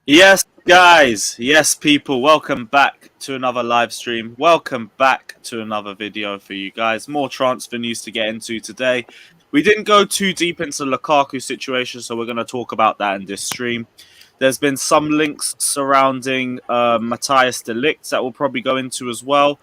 Yes, guys. Yes, people. Welcome back to another live stream. Welcome back to another video for you guys. More transfer news to get into today. We didn't go too deep into Lukaku situation, so we're going to talk about that in this stream. There's been some links surrounding Matthias de Ligt that we'll probably go into as well.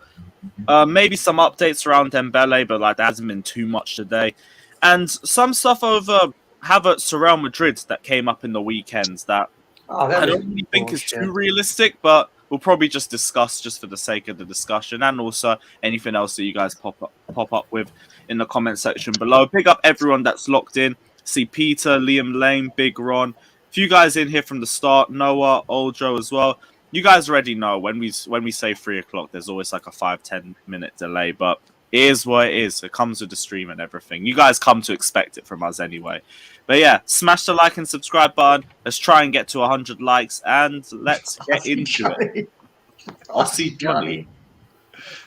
Maybe some updates around Dembele, but like there hasn't been too much today. And some stuff over Havertz to Real Madrid that came up in the weekends that I don't really think it's too realistic, but we'll probably just discuss just for the sake of the discussion, and also anything else that you guys pop up with in the comment section below. Big up everyone that's locked in. See Peter, Liam Lane, Big Ron, a few guys in here from the start. Noah, Old Joe as well. You guys already know when we say 3 o'clock, there's always like a 5-10 minute delay, but it is what it is. It comes with the stream and everything. You guys come to expect it from us anyway. But yeah, smash the like and subscribe button. Let's try and get to 100 likes, and let's get into it. Aussie Johnny.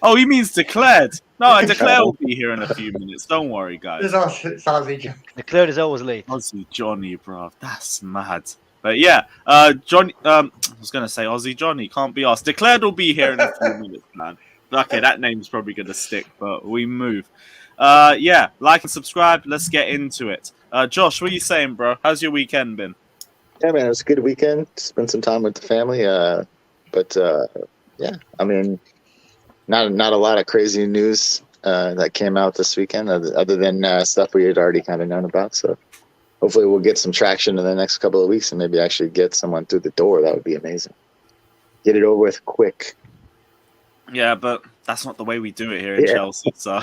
Oh, he means declared. No, Declare will be here in a few minutes. Don't worry, guys. It's Aussie Johnny. Declared is always late. Aussie Johnny, bro. That's mad. But yeah, Johnny. I was gonna say Aussie Johnny. Can't be asked. Declared will be here in a few minutes, man. Okay, that name's probably gonna stick, but we move. Yeah, like and subscribe. Let's get into it. Josh, what are you saying, bro? How's your weekend been? Yeah, man, it was a good weekend. Spent some time with the family. Yeah, I mean, not a lot of crazy news that came out this weekend, other than stuff we had already kind of known about. So hopefully we'll get some traction in the next couple of weeks and maybe actually get someone through the door. That would be amazing. Get it over with quick. Yeah, but that's not the way we do it here in Chelsea. So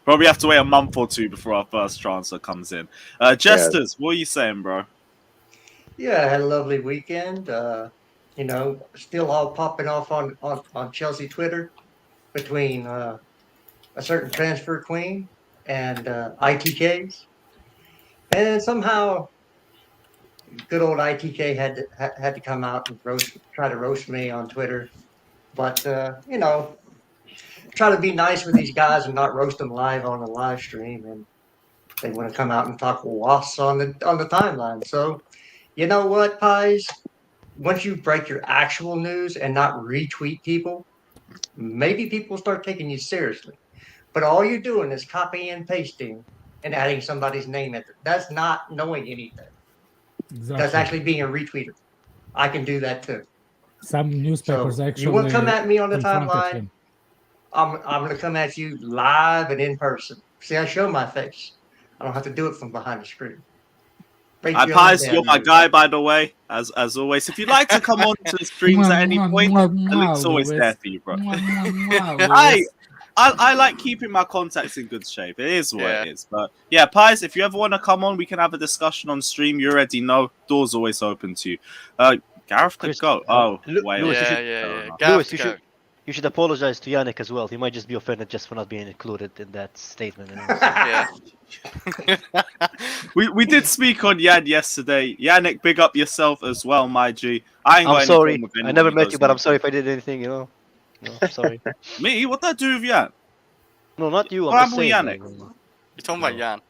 probably have to wait a month or two before our first transfer comes in. Jesters, what are you saying, bro? Yeah, I had a lovely weekend. Still all popping off on Chelsea Twitter between a certain transfer queen and ITKs. And somehow good old ITK had to come out and try to roast me on Twitter. But, try to be nice with these guys and not roast them live on a live stream. And they want to come out and talk wasps on the timeline. So, you know what, Pies? Once you break your actual news and not retweet people, maybe people start taking you seriously. But all you're doing is copying and pasting and adding somebody's name at it. That's not knowing anything. Exactly. That's actually being a retweeter. I can do that too. Some newspapers actually. You want to come at me on the timeline? I'm going to come at you live and in person. See, I show my face. I don't have to do it from behind the screen. Pies, you're my guy, by the way, as always. If you'd like to come on to the streams at any point, the link's always there for you, bro. I like keeping my contacts in good shape. It is what it is. But yeah, Pies, if you ever want to come on, we can have a discussion on stream. You already know. Door's always open to you. Gareth could go. Oh, wait. Lewis, you should apologize to Yannick as well. He might just be offended just for not being included in that statement. Yeah. we did speak on Yan yesterday. Yannick, big up yourself as well, my G. I'm sorry. I never met you, but I'm sorry if I did anything, No, I'm sorry. Me? What did I do with Yan? No, not you. I'm with Yannick. You're talking about Yan.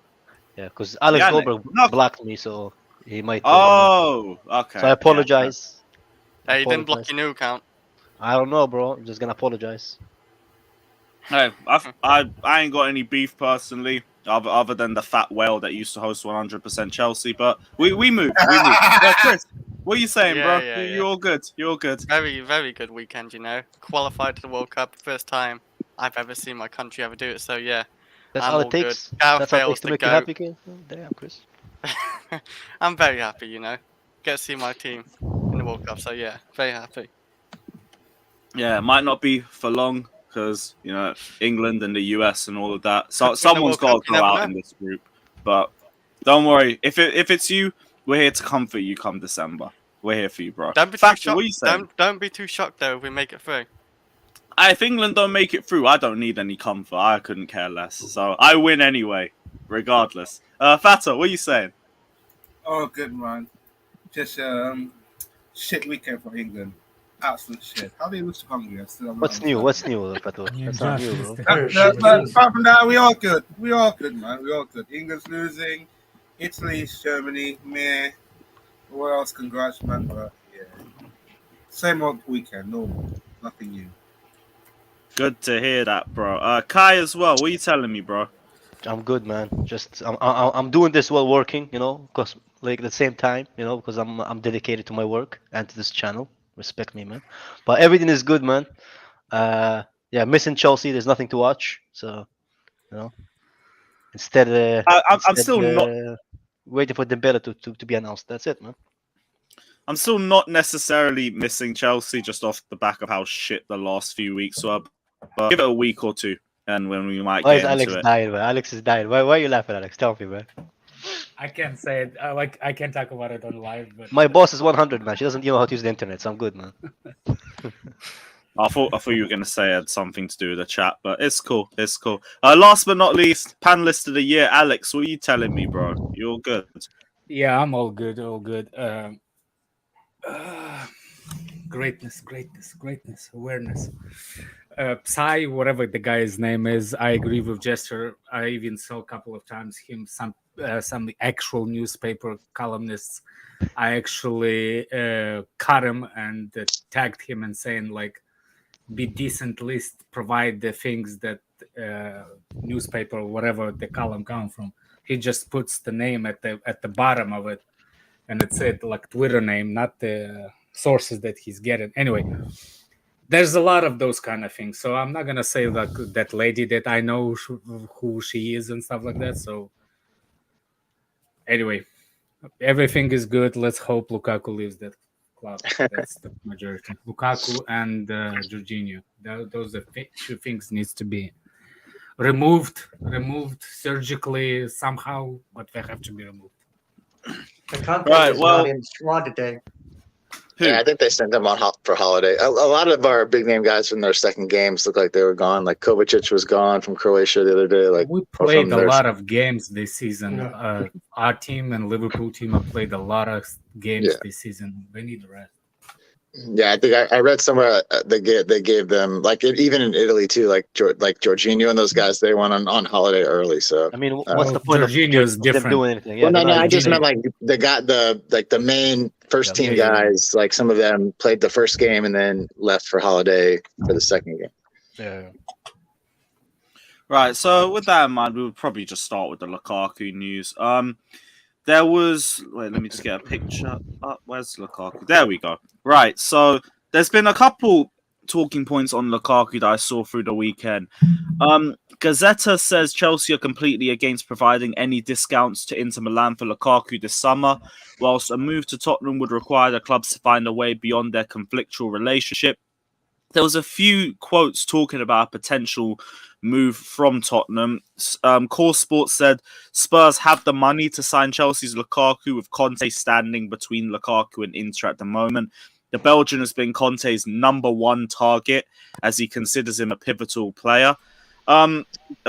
Yeah, because Alex Goldberg blocked me, so he might. Oh, okay. So I apologize. Hey, you didn't block your new account. I don't know, bro. I'm just gonna apologize. Hey, I ain't got any beef personally, other than the fat whale that used to host 100% Chelsea. But we move. We move. Chris, what are you saying, bro? You're all good. You're all good. Very, very good weekend. Qualified to the World Cup. First time I've ever seen my country ever do it. So yeah, that's all it takes. That's all it takes to make you happy. Damn, Chris. I'm very happy. Get to see my team in the World Cup. So yeah, very happy. Yeah, it might not be for long because England and the US and all of that. So someone's got to go out in this group. But don't worry, if it's you, we're here to comfort you come December. We're here for you, bro. Don't be too shocked. Don't be too shocked though if we make it through. If England don't make it through, I don't need any comfort. I couldn't care less. So I win anyway, regardless. Fata, what are you saying? Oh, good man. Just shit weekend for England. Absolute shit. How do you lose to Hungary? What's new, Pato? That's not new, bro. But apart from that, we are good. We are good, man. We are good. England's losing. Italy, Germany, meh. What else? Congrats, man. But yeah. Same old weekend, normal. Nothing new. Good to hear that, bro. Kai as well. What are you telling me, bro? I'm good, man. Just I'm doing this while working, you know, because like at the same time, you know, because I'm dedicated to my work and to this channel. Respect me, man. But everything is good, man. Yeah, missing Chelsea. There's nothing to watch, so you know. Instead, I'm still not. waiting for Dembele to be announced. That's it, man. I'm still not necessarily missing Chelsea, just off the back of how shit the last few weeks were. But give it a week or two, and when we might Why is get Alex into it. dying, man? Alex is dying. Why are you laughing, Alex? Tell me, man. I can't say it. I can't talk about it on live. But My boss is 100, man. She doesn't even know how to use the internet, so I'm good, man. I thought you were gonna say it had something to do with the chat, but it's cool. It's cool. Last but not least, panelist of the year, Alex. What are you telling me, bro? You all good? yeah, I'm all good. All good. Greatness, awareness. Psy, whatever the guy's name is, I agree with Jester. I even saw a couple of times some actual newspaper columnists. I actually caught him and tagged him and saying like, be decent, list, provide the things that newspaper or whatever the column come from. He just puts the name at the bottom of it, and it's like Twitter name, not the sources that he's getting. Anyway, there's a lot of those kind of things. So I'm not gonna say like that lady that I know who she is and stuff like that. So anyway, everything is good. Let's hope Lukaku leaves that club. That's the majority. Lukaku and Jorginho. Those are two things needs to be removed surgically somehow, but they have to be removed. The Conte Right, is well- not in the squad today. Who? Yeah, I think they sent them on for holiday. A lot of our big name guys from their second games look like they were gone. Like Kovacic was gone from Croatia the other day. Like We or played from a their- lot of games this season. Yeah. Our team and Liverpool team have played a lot of games Yeah. this season. They need rest. Yeah, I think I read somewhere they gave them like even in Italy too, like Jorginho and those guys they went on holiday early. So I mean, what's the point Jorginho is of them different. doing anything? Yeah, well, no, they're not I just doing meant like the main first team Yeah. guys. Like some of them played the first game and then left for holiday for the second game. anything. Right, so with that in mind, we would probably just start with the Lukaku news. There was... Wait, let me just get a picture up. Where's Lukaku? There we go. Right, so there's been a couple talking points on Lukaku that I saw through the weekend. Gazzetta says Chelsea are completely against providing any discounts to Inter Milan for Lukaku this summer, whilst a move to Tottenham would require the clubs to find a way beyond their conflictual relationship. There was a few quotes talking about a potential move from Tottenham. Core Sports said Spurs have the money to sign Chelsea's Lukaku, with Conte standing between Lukaku and Inter at the moment. The Belgian has been Conte's number one target, as he considers him a pivotal player.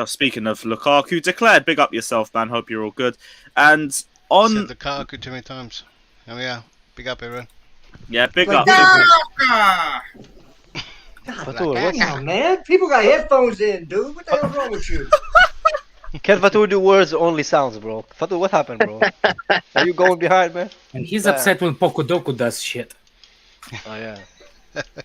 Speaking of Lukaku, declared, big up yourself, man. Hope you're all good. And on... Said Lukaku too many times. Oh yeah, big up everyone. Yeah, big Like up. Ah! Fatur, what's Damn, man. People got headphones in, dude. What the hell's wrong with you? Can Fatur do words only sounds, bro? Fatur, what happened, bro? Are you going behind, man? And he's upset when Pokodoku does shit. Oh yeah.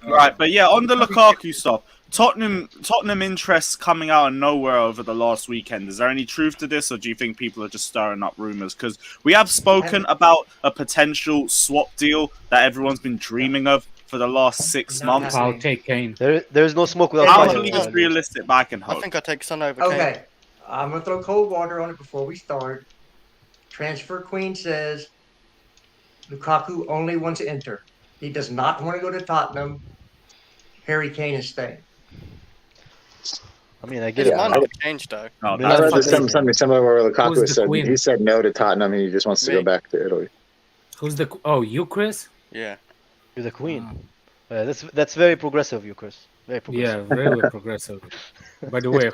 Right, but yeah, on the Lukaku stuff, Tottenham interests coming out of nowhere over the last weekend. Is there any truth to this, or do you think people are just stirring up rumors? Because we have spoken about a potential swap deal that everyone's been dreaming of for the last 6 Not months. happening. I'll take Kane. There's no smoke without I fire. don't think it's realistic, but I can I hope. think I take Son over Kane. Okay. I'm going to throw cold water on it before we start. Transfer Queen says Lukaku only wants to enter. He does not want to go to Tottenham. Harry Kane is staying. I mean, I get His it. mind will change though. No, I I that's read fucking- something similar where Lukaku Who's the said queen? he said no to Tottenham. He just wants to go Me. back to Italy. Who's the... Oh, you, Chris? Yeah. You're the queen. That's very progressive, you, Chris. Very progressive. Yeah, really progressive. By the way,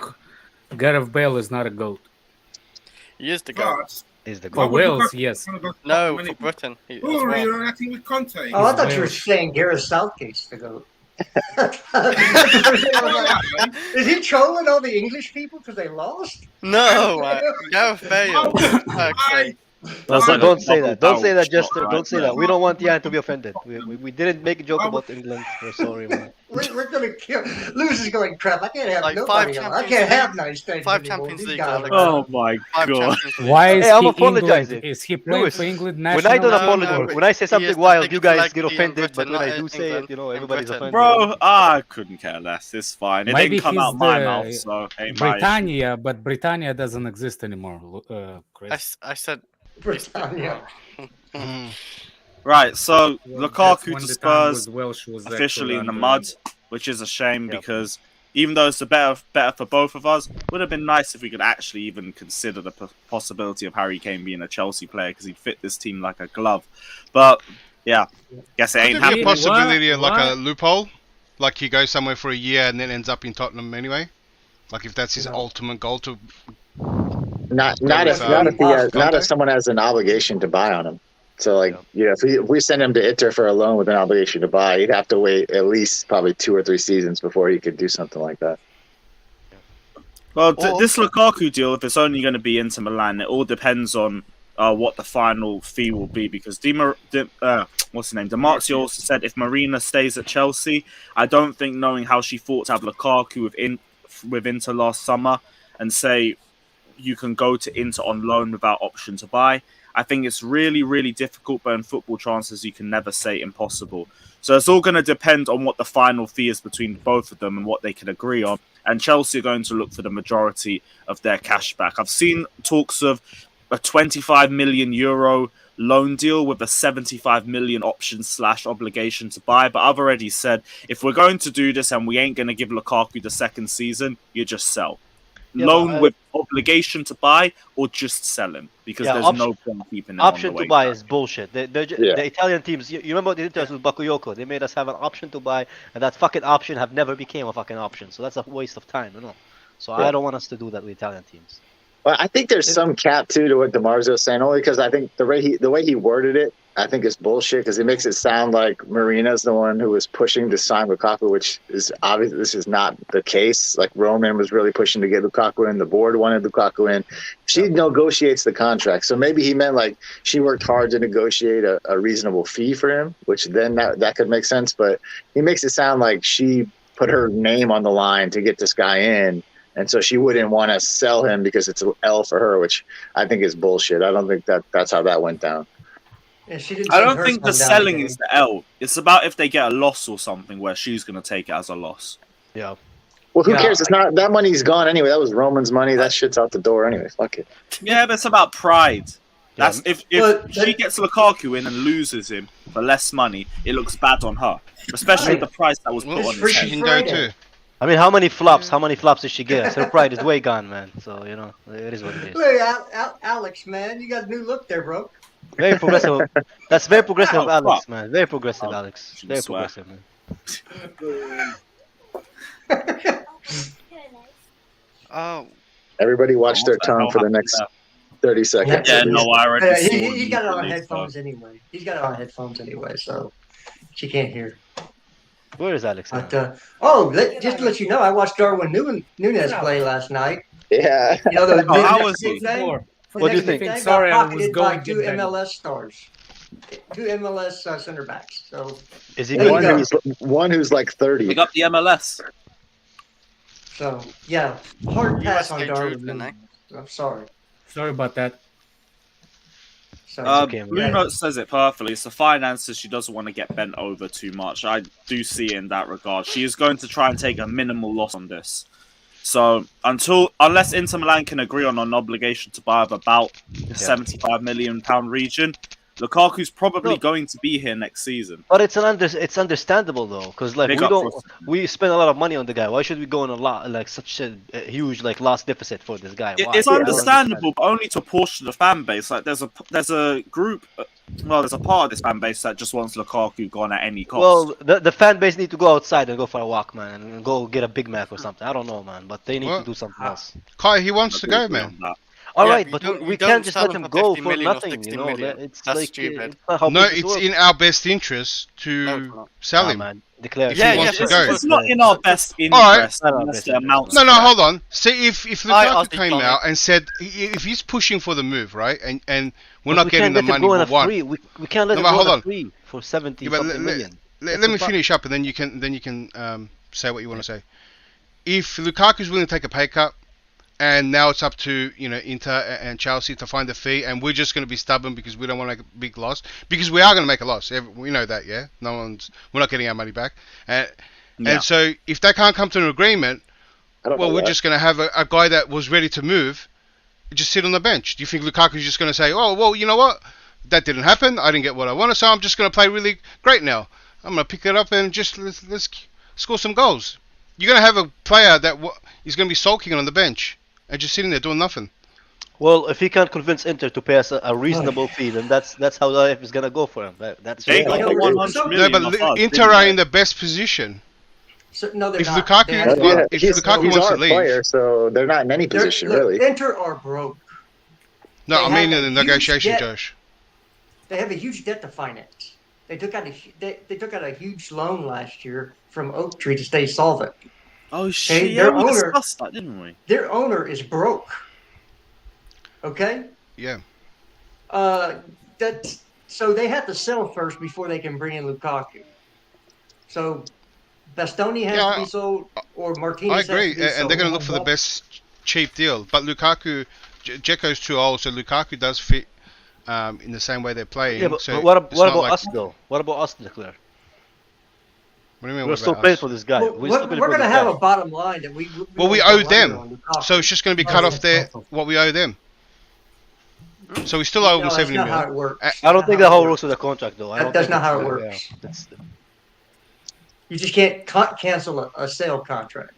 Gareth Bale is not a GOAT. He is the goal. But He's the For goal. Wales, yes. No, for Britain. He, as Oh, well. you're acting with Conte. Oh, I thought you were Wales. saying Gareth Southgate's to go. Is he trolling all the English people because they lost? No, Gareth Bale. I Actually, That's like a Don't say double that. Don't say barrel that, shot Jester. right Don't say there. that. We don't want Ian to be offended. We didn't make a joke about England. We're sorry, man. We're gonna kill. Lose is going crap. I can't have Like nobody. I can't have nice things five anymore. Champions These League, guys are Alex. Oh my 5 god. Champions League. Why is Hey, I'm he apologizing. England? Is he playing Lewis, for England When I national don't No, team? apologize, no. or- when I say He something is the wild, you biggest guys get legacy in offended. But Britain, when I not do say England, it, you know, in everybody's Britain. offended. Bro, I couldn't care less. It's fine. It Maybe didn't come he's out my the mouth, so ain't my issue. Britannia, but Britannia doesn't exist anymore. Chris. I said Britannia. Mm. Right, so Well, that's Lukaku when to the time Spurs was Welsh was officially actually in the under- mud, which is a shame Yep. because even though it's the better for both of us, would have been nice if we could actually even consider the possibility of Harry Kane being a Chelsea player because he'd fit this team like a glove. But yeah, guess it Could ain't there be a happening. possibility of like a What? loophole? Like he goes somewhere for a year and then ends up in Tottenham anyway? Like if that's his No. ultimate goal to Not with, if Conte? someone has an obligation to buy on him. So like if we send him to Inter for a loan with an obligation to buy, he'd have to wait at least probably 2 or 3 seasons before he could do something like that. Well, Or- this Lukaku deal, if it's only going to be Inter Milan, it all depends on what the final fee will be. Because what's his name? Demartio also said if Marina stays at Chelsea, I don't think knowing how she fought to have Lukaku with Inter last summer and say you can go to Inter on loan without option to buy. I think it's really, really difficult, but in football transfers, you can never say impossible. So it's all going to depend on what the final fee is between both of them and what they can agree on. And Chelsea are going to look for the majority of their cash back. I've seen talks of a 25 million euro loan deal with a 75 million option / obligation to buy. But I've already said, if we're going to do this and we ain't going to give Lukaku the second season, you just sell. Yeah, Loan with obligation to buy or just sell him because there's no point keeping him Option on the to way buy back. is bullshit. Yeah. The Italian teams, you remember the Inters with Bakayoko? They made us have an option to buy, and that fucking option have never became a fucking option. So that's a waste of time, you know. So Yeah. I don't want us to do that with Italian teams. Well, I think there's some cap too to what DeMarzio's saying, only because I think the way he worded it, I think is bullshit because it makes it sound like Marina's the one who was pushing to sign Lukaku, which is obvious. This is not the case. Like Roman was really pushing to get Lukaku in. The board wanted Lukaku in. She negotiates the contract, so maybe he meant like she worked hard to negotiate a reasonable fee for him, which then that could make sense. But he makes it sound like she put her name on the line to get this guy in. And so she wouldn't want to sell him because it's an L for her, which I think is bullshit. I don't think that's how that went down. Yeah, she didn't I see don't hers think the come down selling again. is the L. It's about if they get a loss or something where she's going to take it as a loss. Yeah. Well, who Yeah. cares? It's not that money's gone anyway. That was Roman's money. That shit's out the door anyway. Fuck it. Yeah, but it's about pride. That's if But she gets Lukaku in and loses him for less money, it looks bad on her, especially Right. the price that was put Well, on It's his she head. freaking can go Friday. too. I mean, how many flops did she get? Her pride is way gone, man. So, you know, it is what it is. Look, Alex, man, you got a new look there, bro. Very progressive. That's very progressive, Oh, Alex, fuck. man. Very progressive, Oh, Alex. shouldn't Very swear. progressive, man. oh, Everybody watch their What the tongue hell for the happened next there? 30 seconds. Yeah, at least. no, I already Yeah, saw he got it on immediately, headphones anyway. He's got it on headphones anyway, so she can't hear. Where is Alex? now? But just to let you know, I watched Darwin Nunez play last night. Yeah. You know the Oh, how next was he? big thing? What The do you next big think? thing Sorry, got I was pocketed by going to two bed. MLS stars, two MLS center backs. So Is he There you good? go. One who's like 30. Pick up the MLS. yeah, hard pass on USA Darwin Drew, Nunez. I'm sorry. Sorry about that. So okay, man. Blue Note says it perfectly. It's the finances. She doesn't want to get bent over too much. I do see it in that regard. She is going to try and take a minimal loss on this. So unless Inter Milan can agree on an obligation to buy of about the £75 million region, Lukaku's probably going to be here next season. But it's understandable though, because like Big we up don't for- we spend a lot of money on the guy. Why should we go on a lot like such a huge like loss deficit for this guy? Why? It's I don't understandable, but only to a portion of the fan base. Like there's a group, there's a part of this fan base that just wants Lukaku gone at any cost. Well, the fan base need to go outside and go for a walk, man, and go get a Big Mac or something. I don't know, man, but they need Well, to do something else. Kai, he wants to go, man. All Yeah, right, you but don't- we you don't can't just sell let him him for go 50 for million or nothing. 60 You know, million. it's That's like stupid. it's not how No, business it's works. in our best interest to Oh, Nah, sell him. man. declare. If Yeah, he wants yeah, to go. It's not in our best Alright. interest unless the amount. No, hold on. See, if I Lukaku asked came Tommy. out and said if he's pushing for the move, right, and we're But not getting the can't let him money go we on a want. free. We can't let No, him but go hold on on. a free for 70 Yeah, but something million. let That's me the fact. finish up, and then you can say what you want to say. If Lukaku's willing to take a pay cut, and now it's up to Inter and Chelsea to find a fee, and we're just going to be stubborn because we don't want to make a big loss, because we are going to make a loss. We know that, yeah. We're not getting our money back, and so if they can't come to an agreement, well, we're just going to have a guy that was ready to move just sit on the bench. Do you think Lukaku's just going to say, oh well, you know what, that didn't happen, I didn't get what I wanted, so I'm just going to play really great now. I'm going to pick it up and just let's score some goals. You're going to have a player that is going to be sulking on the bench and just sitting there doing nothing. Well, if he can't convince Inter to pay us a reasonable fee, then that's how life is gonna go for him. That's They just got like, the 100 No, million. but off us, Inter didn't are they? in the best position. So, no, they're If not. Lukaku- They if have- Lukaku- he's if Lukaku wants our to leave- player, so they're not in any they're- position look, really. Inter are broke. No, They I mean have in a the huge negotiation, debt. Josh. They have a huge debt to finance. They took out a huge loan last year from Oak Tree to stay solvent. Oh shit! Yeah, their we owner- discussed that, didn't we? Their owner is broke. Okay. Yeah. So they have to sell first before they can bring in Lukaku. So Bastoni has to be sold, or Martinez I has agree, to be sold. and they're going to look for the best cheap deal. But Lukaku, Dzeko's too old, so Lukaku does fit in the same way they're playing. yeah, but, so but what it's not about like- us though? What about us, Declare? What do you mean? We're what still about paying us? for this guy. Well, We're we're still paying going for to this have guy. a bottom line that we Well, we don't owe go them, under on Lukaku. so it's just going to be cut off their what we owe them. So we still owe them No, that's 70 not how mil. it works. I don't think That's that how it works. works with the contract though. I don't That's think not how it's- it yeah, works. it's- You just can't cancel a sale contract.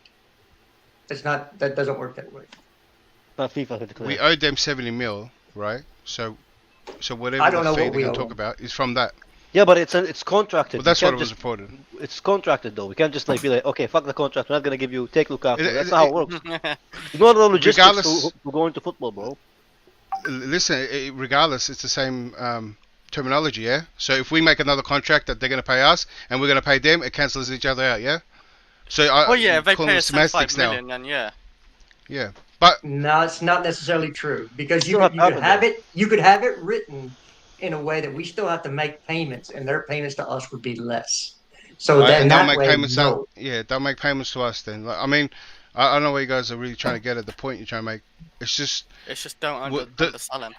It's not. That doesn't work that way. not FIFA to declare. We owe them 70 mil, right? So whatever I don't the know fee what they're we going to owe talk them. about is from that. Yeah, but it's contracted. Well, that's We what can't it was just- reported. It's contracted though. We can't just like be like, okay, fuck the contract. We're not gonna give you take Lukaku. It- That's it- not how it works. You know the logistics Regardless- to go into football, bro. Listen, regardless, it's the same terminology, yeah? So if we make another contract that they're going to pay us and we're going to pay them, it cancels each other out, yeah? So Oh yeah, if they call pay it us 75 semantics now. million, then yeah. Yeah. But No, it's not necessarily true because Still you could happen, have though. it. You could have it written in a way that we still have to make payments, and their payments to us would be less. So Right, then and they'll that make way, payments no. out. Yeah, they'll make payments to us then. Like, I mean, I don't know what you guys are really trying to get at. The point you're trying to make. It's just It's just don't Well, the- undersell him.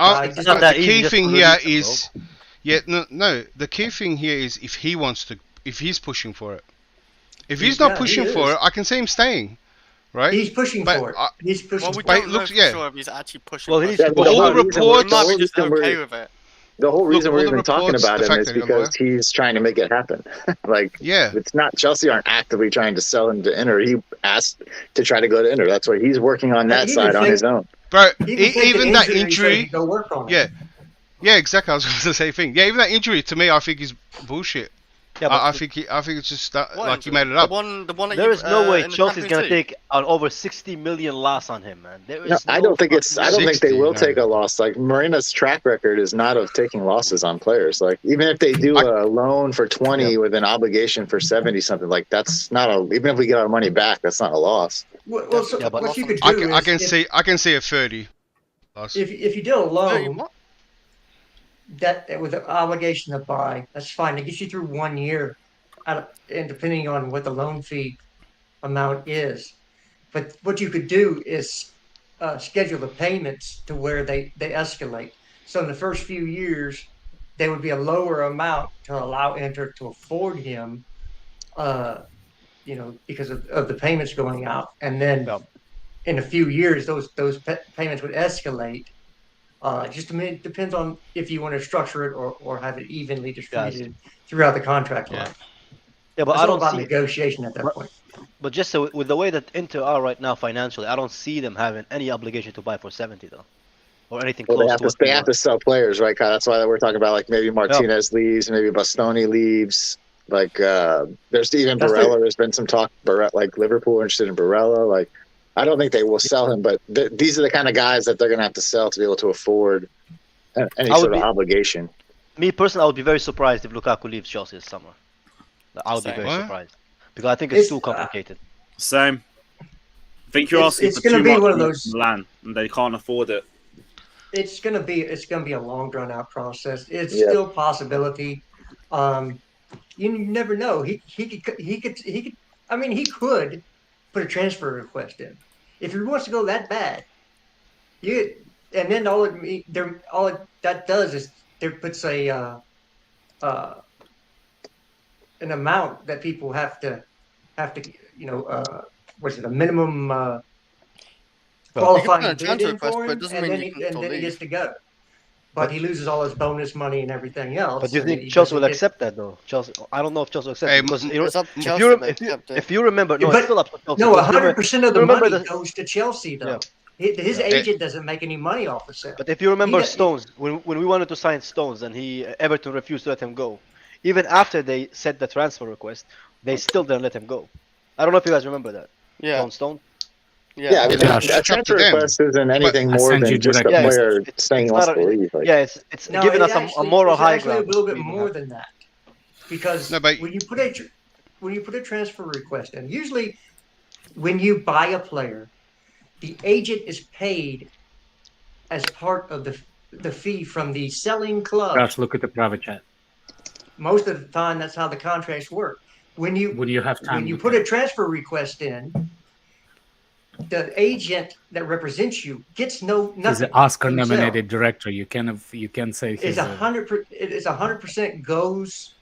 It's not that the easy key just thing to here release him, is, yeah, no. The key thing here is if he wants to, if he's pushing for it. If he's not Yeah, he pushing is. for it, I can see him staying, right? He's pushing But for it. I- He's pushing. Well, we for it. But don't it know looks- for yeah. sure if he's actually pushing. Well, for he's- us. Yeah, But the all whole reason reports- We might the be just whole reason okay we're- with it. the whole Look, reason all we're the even talking reports, about the him fact is that he got because he's trying to make it happen. Like, Yeah. it's not Chelsea aren't actively trying to sell him to Inter. He asked to try to go to Inter. That's why he's working on that He side on even his own. Bro, He can take even an that injury so he injury, can go work on it. yeah. Yeah, exactly. I was going to say the same thing. Yeah, even that injury to me, I think is bullshit. Yeah, but I think it's just that, What like you injury? made it up. The one that there you, is no way in the Chelsea's Champions gonna League. take an over 60 million loss on him, man. There is No, I don't think it's. I don't think they 60, will no. take a loss. Like Marina's track record is not of taking losses on players. Like even if they do a loan for 20 with an obligation for 70 something, like that's not a. Even if we get our money back, that's not a loss. Well, so Yeah, but what you could I do can, is I can see a 30 loss. if you do a loan What? that with an obligation to buy, that's fine. It gets you through 1 year, and depending on what the loan fee amount is. But what you could do is schedule the payments to where they escalate. So in the first few years, there would be a lower amount to allow Inter to afford him, because of the payments going out, and then Yeah. in a few years, those payments would escalate. It depends on if you want to structure it or have it evenly distributed throughout the contract Yeah. life. Yeah, but It's I all don't about see. negotiation at that point. But just so with the way that Inter are right now financially, I don't see them having any obligation to buy for 70 though, or anything Well, close they have to to. what They have to sell players, right? Kyle? That's why we're talking about like maybe Martinez leaves, maybe Bastoni leaves. Like there's even That's Barella. There's been some talk. Like Liverpool are interested in Barella. Like I don't think they will sell him, but these are the kind of guys that they're going to have to sell to be able to afford any I would sort of be- obligation. Me personally, I would be very surprised if Lukaku leaves Chelsea this summer. I would be Same. very What? surprised because I think it's It's, too complicated. Same. I think you're asking It's for gonna too be much one of from those. Milan, and they can't afford it. It's gonna be a long drawn out process. It's Yeah. still a possibility. You never know. He could. I mean, he could put a transfer request in if he wants to go that bad. And then that does is there puts an amount that people have to what's it, a minimum You can put qualifying in a bid transfer in request, for but it him, doesn't and mean then you can still he leave. gets to go. But he loses all his bonus money and everything else. But do you and then think he Chelsea doesn't will get- accept that though? Chelsea, I don't know if Chelsea will accept Hey, it because It's up to if Chelsea you, to rem- accept it. if you remember, no, But- it's still up to Chelsea. No, because you 100% of the remember money the- goes to Chelsea, though. Yeah. His Yeah. agent doesn't make any money off the sale. But if you remember He- Stones, when we wanted to sign Stones and Everton refused to let him go, even after they sent the transfer request, they still didn't let him go. I don't know if you guys remember that. Yeah, John Stone. Yeah, I mean, Yeah, a it's up to transfer them. request isn't anything I more send you than just a direct Yeah, player it's saying he it's wants not to a- leave. Like, Yeah, it's No, giving it us a actually- moral it's high actually ground. a little bit even more higher. than that, because No, but- when you put a transfer request in, usually when you buy a player, the agent is paid as part of the fee from the selling club. Josh, look at the private chat. Most of the time, that's how the contracts work. When you have time, when you look put at a transfer request in, the agent that represents you gets nothing. He's an Oscar-nominated himself. director. You can say It's he's 100% goes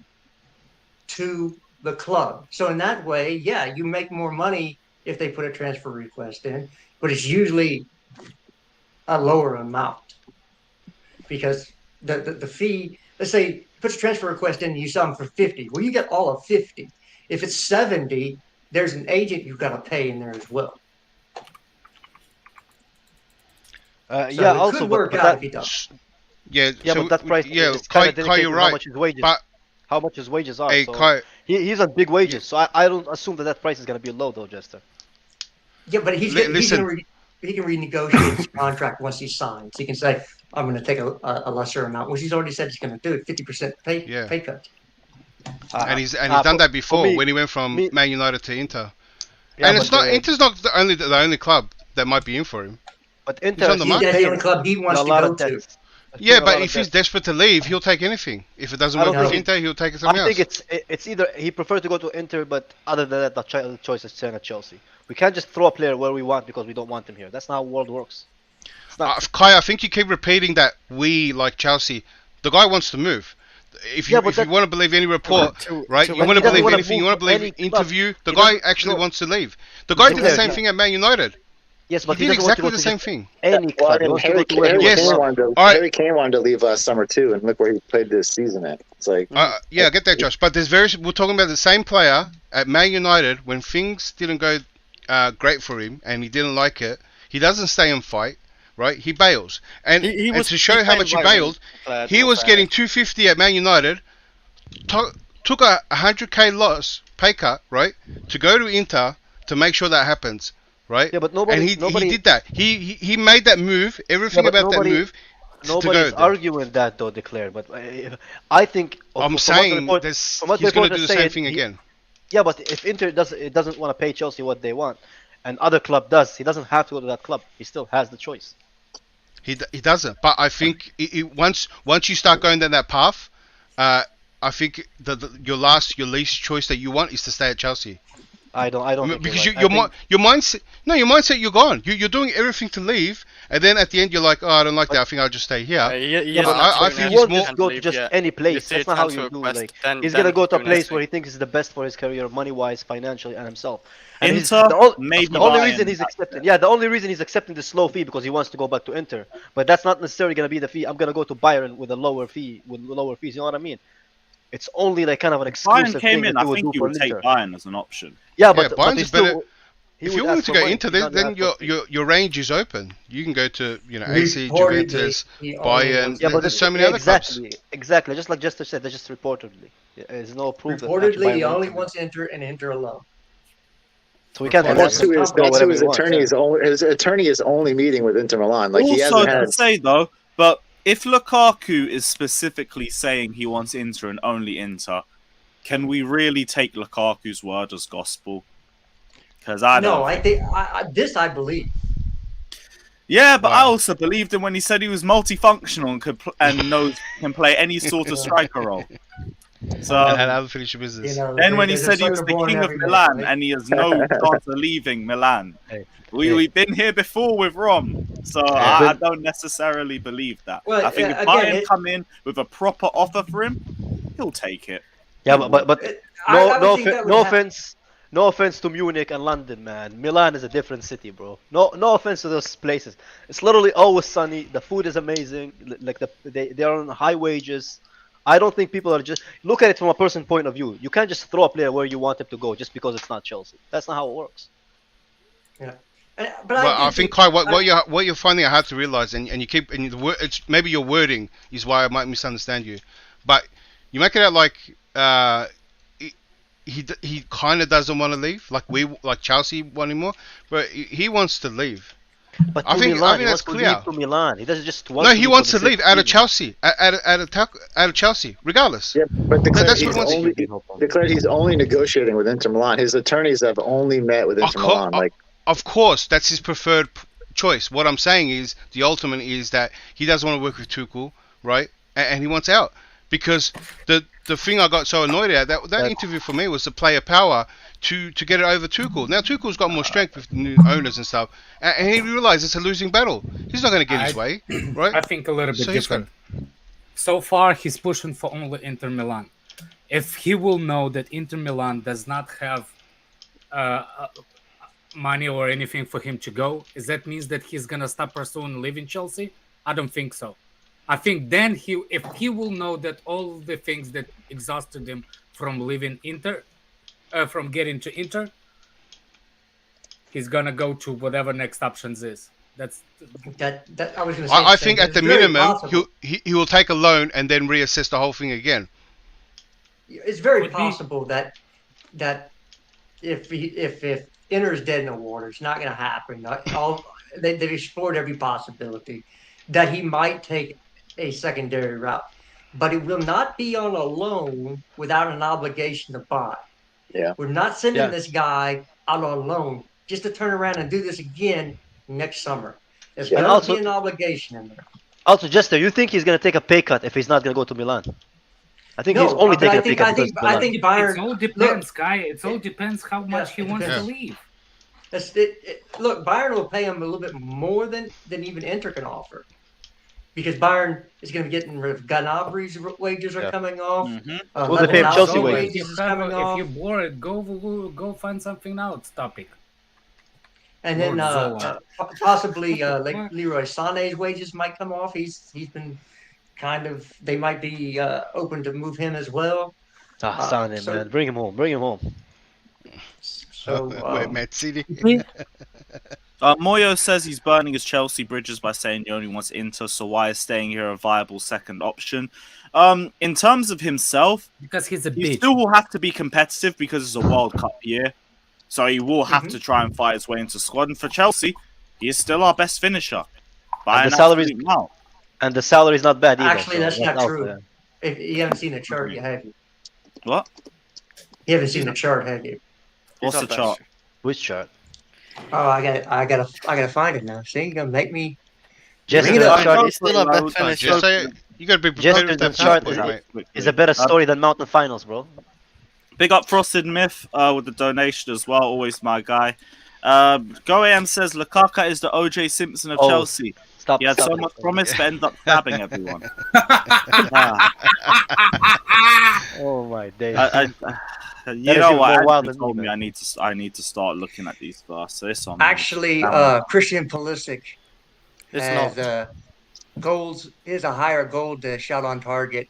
to the club. So in that way, yeah, you make more money if they put a transfer request in, but it's usually a lower amount because the fee. Let's say puts a transfer request in, and you sell them for 50. Well, you get all of 50. If it's 70, there's an agent you've got to pay in there as well. So Yeah, it also, could work but out that, if he does. Yeah, yeah, so but that price, yeah, it's kind Kai, of Kai, you're how right. much his wages, But how much his wages are. hey, So Kai, he's on big wages, so I don't assume that price is gonna be low though, Jester. Yeah, but he listen. can renegotiate his contract once he signs. He can say, "I'm going to take a lesser amount," which he's already said he's going to do. 50% Yeah. pay cut. and he's done that before me- when he went from me- Man United to Inter. Yeah, And but it's not Inter's not the only club that might be in for him. But Inter, on the he's market. That's the paying only club he wants a to lot go of to. debts. Yeah, Paying a lot but of if he's debts. desperate to leave, he'll take anything. If it doesn't I work don't with think- Inter, he'll take it somewhere I think else. it's either he preferred to go to Inter, but other than that, the choice is staying at Chelsea. We can't just throw a player where we want because we don't want him here. That's not how the world works. It's not. Kai, I think you keep repeating that we like Chelsea. The guy wants to move. If you Yeah, but if you that- want to believe any report, right? You but want he to doesn't believe wanna anything. You move want to to believe any club. interview. The He guy doesn't- actually no. wants to leave. The guy did the Yeah, same yeah. thing at Man United. Yes, but He he did doesn't want to exactly go the to same just thing. any well, club. I He mean, wants to Harry, go to where he Harry, Yes. Kane wants. wanted to, All right. Harry Kane wanted to leave last summer too, and look where he played this season at. It's like, Yeah, I get that, Josh. But we're talking about the same player at Man United when things didn't go great for him and he didn't like it. He doesn't stay and fight, right? He bails, and to show how much he bailed, he was getting 250 at Man United. Took a 100k loss pay cut, right, to go to Inter to make sure that happens, right? Yeah, but nobody. And he did that. He made that move. Everything Yeah, but about that move. to go Nobody's there. arguing that though, Declare. But I think. I'm from what the saying report- this, from what he's the going to reporters do the same say, thing he- again. Yeah, but if Inter doesn't want to pay Chelsea what they want, and other club does, he doesn't have to go to that club. He still has the choice. He doesn't. But I think once you start going down that path, I think your least choice that you want is to stay at Chelsea. I don't think Because you're right. your mindset, you're gone. You're doing everything to leave, and then at the end you're like, oh, I don't like that. I think I'll just stay here. I think he he's won't more- just go to just any place. That's not how you do. Like he's gonna go to a place where he thinks is the best for his career, money-wise, financially, and himself. And Inter, maybe the only Bayern. reason he's accepting, the only reason he's accepting the slow fee because he wants to go back to Inter. But that's not necessarily gonna be the fee. I'm gonna go to Bayern with a lower fee, with lower fees. You know what I mean? It's only like kind of an exclusive Bayern came thing in. that I you would think do you for would take Inter. Bayern as an option. Yeah, Yeah, but Bayern's he's better. still. If would you're willing ask to for go money. Inter, He's not then gonna ask for your range is open. You can go to AC, Reportedly, Juventus, he only Bayern. wants Yeah, but There's so many other clubs. Exactly. Just like Jester said, that's just reportedly. There's no proof. that Reportedly, actually he Bayern only him. wants Inter and Inter alone. So we can't And and that's force who him his to go whatever he wants, attorney yeah. is. His attorney is only meeting with Inter Milan. Like he Also, hasn't to had. say though, but if Lukaku is specifically saying he wants Inter and only Inter, can we really take Lukaku's word as gospel? Because I don't. No, I think this I believe. Yeah, but I Wow. also believed him when he said he was multifunctional and can play any sort of striker role. So And had other finisher business. You know, then when he there's a said he was sucker the born king of every day, Milan right? and he has no chance of leaving Milan, we've been here before with Rom, so I don't necessarily believe that. Well, I think if again, Bayern come in with a proper offer for him, he'll take it. Yeah, but I would think that would no happen. offense. No offense to Munich and London, man. Milan is a different city, bro. No offense to those places. It's literally always sunny. The food is amazing. Like they are on high wages. I don't think people are just look at it from a person point of view. You can't just throw a player where you want him to go just because it's not Chelsea. That's not how it works. But I think Kai, what you're finding, I have to realize, and you keep, and the word, it's maybe your wording is why I might misunderstand you, but you make it out like he kind of doesn't want to leave, like Chelsea want him more, but he wants to leave. But I to think Milan, he that's wants to clear. leave to Milan. He doesn't just want. No, to he leave wants for to the leave sake out of leaving. Chelsea, out of Chelsea, regardless. Yeah, but That's he's what only declared he's only negotiating with Inter Milan. His attorneys have only met with Inter Milan. Of course, that's his preferred choice. What I'm saying is the ultimate is that he doesn't want to work with Tuchel, right? And he wants out because the thing I got so annoyed at that interview for me was the player power to get it over Tuchel. Now Tuchel's got more strength with new owners and stuff, and he realized it's a losing battle. He's not going to get his way, right? I think a little bit So he's different. So far, he's pushing for only Inter Milan. If he will know that Inter Milan does not have money or anything for him to go, is that means that he's gonna stop pursuing leaving Chelsea? I don't think so. I think then if he will know that all the things that exhausted him from leaving Inter, from getting to Inter, he's gonna go to whatever next options is. That's that I was going to say. I think at it's the very minimum possible. he will take a loan and then reassess the whole thing again. It's very Would be- possible that if Inter's dead in the water, it's not going to happen. They've explored every possibility that he might take a secondary route, but it will not be on a loan without an obligation to buy. Yeah. We're not sending Yeah. this guy out on loan just to turn around and do this again next summer. There's Yeah. going And to be also- an obligation in there. Also, Jester, you think he's gonna take a pay cut if he's not gonna go to Milan? I think No, he's only but taking I a pay think- cut I because think- of I Milan. think Bayern. it all depends, Guy. It all depends how much he it wants to depends. leave. Look, Bayern will pay him a little bit more than even Inter can offer, because Bayern is going to be getting rid of Gnabry's wages are Yeah. coming off. Mhm. Well, they pay him Chelsea Lewandowski wages. wages is coming If off, you're bored, go find something else. Topic. and then Lord Zola. possibly like Leroy Sané's wages might come off. He's been kind of, they might be open to move him as well. Sane, so- man, bring him home. So Wait, Man City. Moyo says he's burning his Chelsea bridges by saying he only wants Inter, so why is staying here a viable second option? In terms of himself, Because he's a he bitch. still will have to be competitive because it's a World Cup year. So he will have Mhm. to try and fight his way into squad. And for Chelsea, he is still our best finisher. By And an the salary's- absolute amount. And the salary's not bad either. Actually, so that's not also, true. yeah. you haven't seen the chart yet, have you? What? You haven't seen the chart, have you? What's the chart? Which chart? Oh, I gotta find it now. See, you're gonna make me. Jester, Bring it the up. chart He's still our best No, finisher. Just say you got to be Just prepared with the that chart passport, is- mate. is a better story than Mountain Finals, bro. Big up Frosted Myth with the donation as well. Always my guy. Go AM says Lukaku is the OJ Simpson of Oh, Chelsea. Stop. He had stop so it. much promise but ended up stabbing everyone. Ah, Oh my days. you That is know even what? more Anthony wild than told me, me man. I need to start looking at these first. So it's on me. Actually, Christian Pulisic It's has not. goals. Is a higher goal to shot on target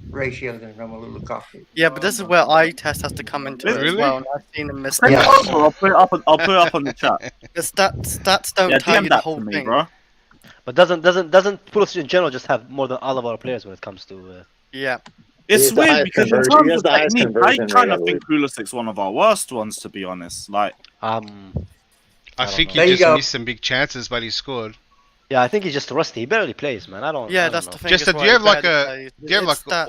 ratio than Romelu Lukaku. Yeah, but this is where eye test has to come into it as Really? well. And I've seen him miss. Send Yeah. it over. I'll put it up. I'll put it up on the chat. The stats don't Yeah, tell DM you the that whole to me, thing. bro. But doesn't Pulisic in general just have more than all of our players when it comes to? Yeah. It's He's the weird highest because in conversion- terms he has of the highest technique, I conversion kind rate, of I think Pulisic's one of our worst ones, to be honest. Like, I I don't think know. he There you just go. missed some big chances, but he scored. Yeah, I think he's just rusty. He barely plays, man. I Yeah, don't that's know. the thing. Just as do well, you have he like barely a plays. do you have It's like stats.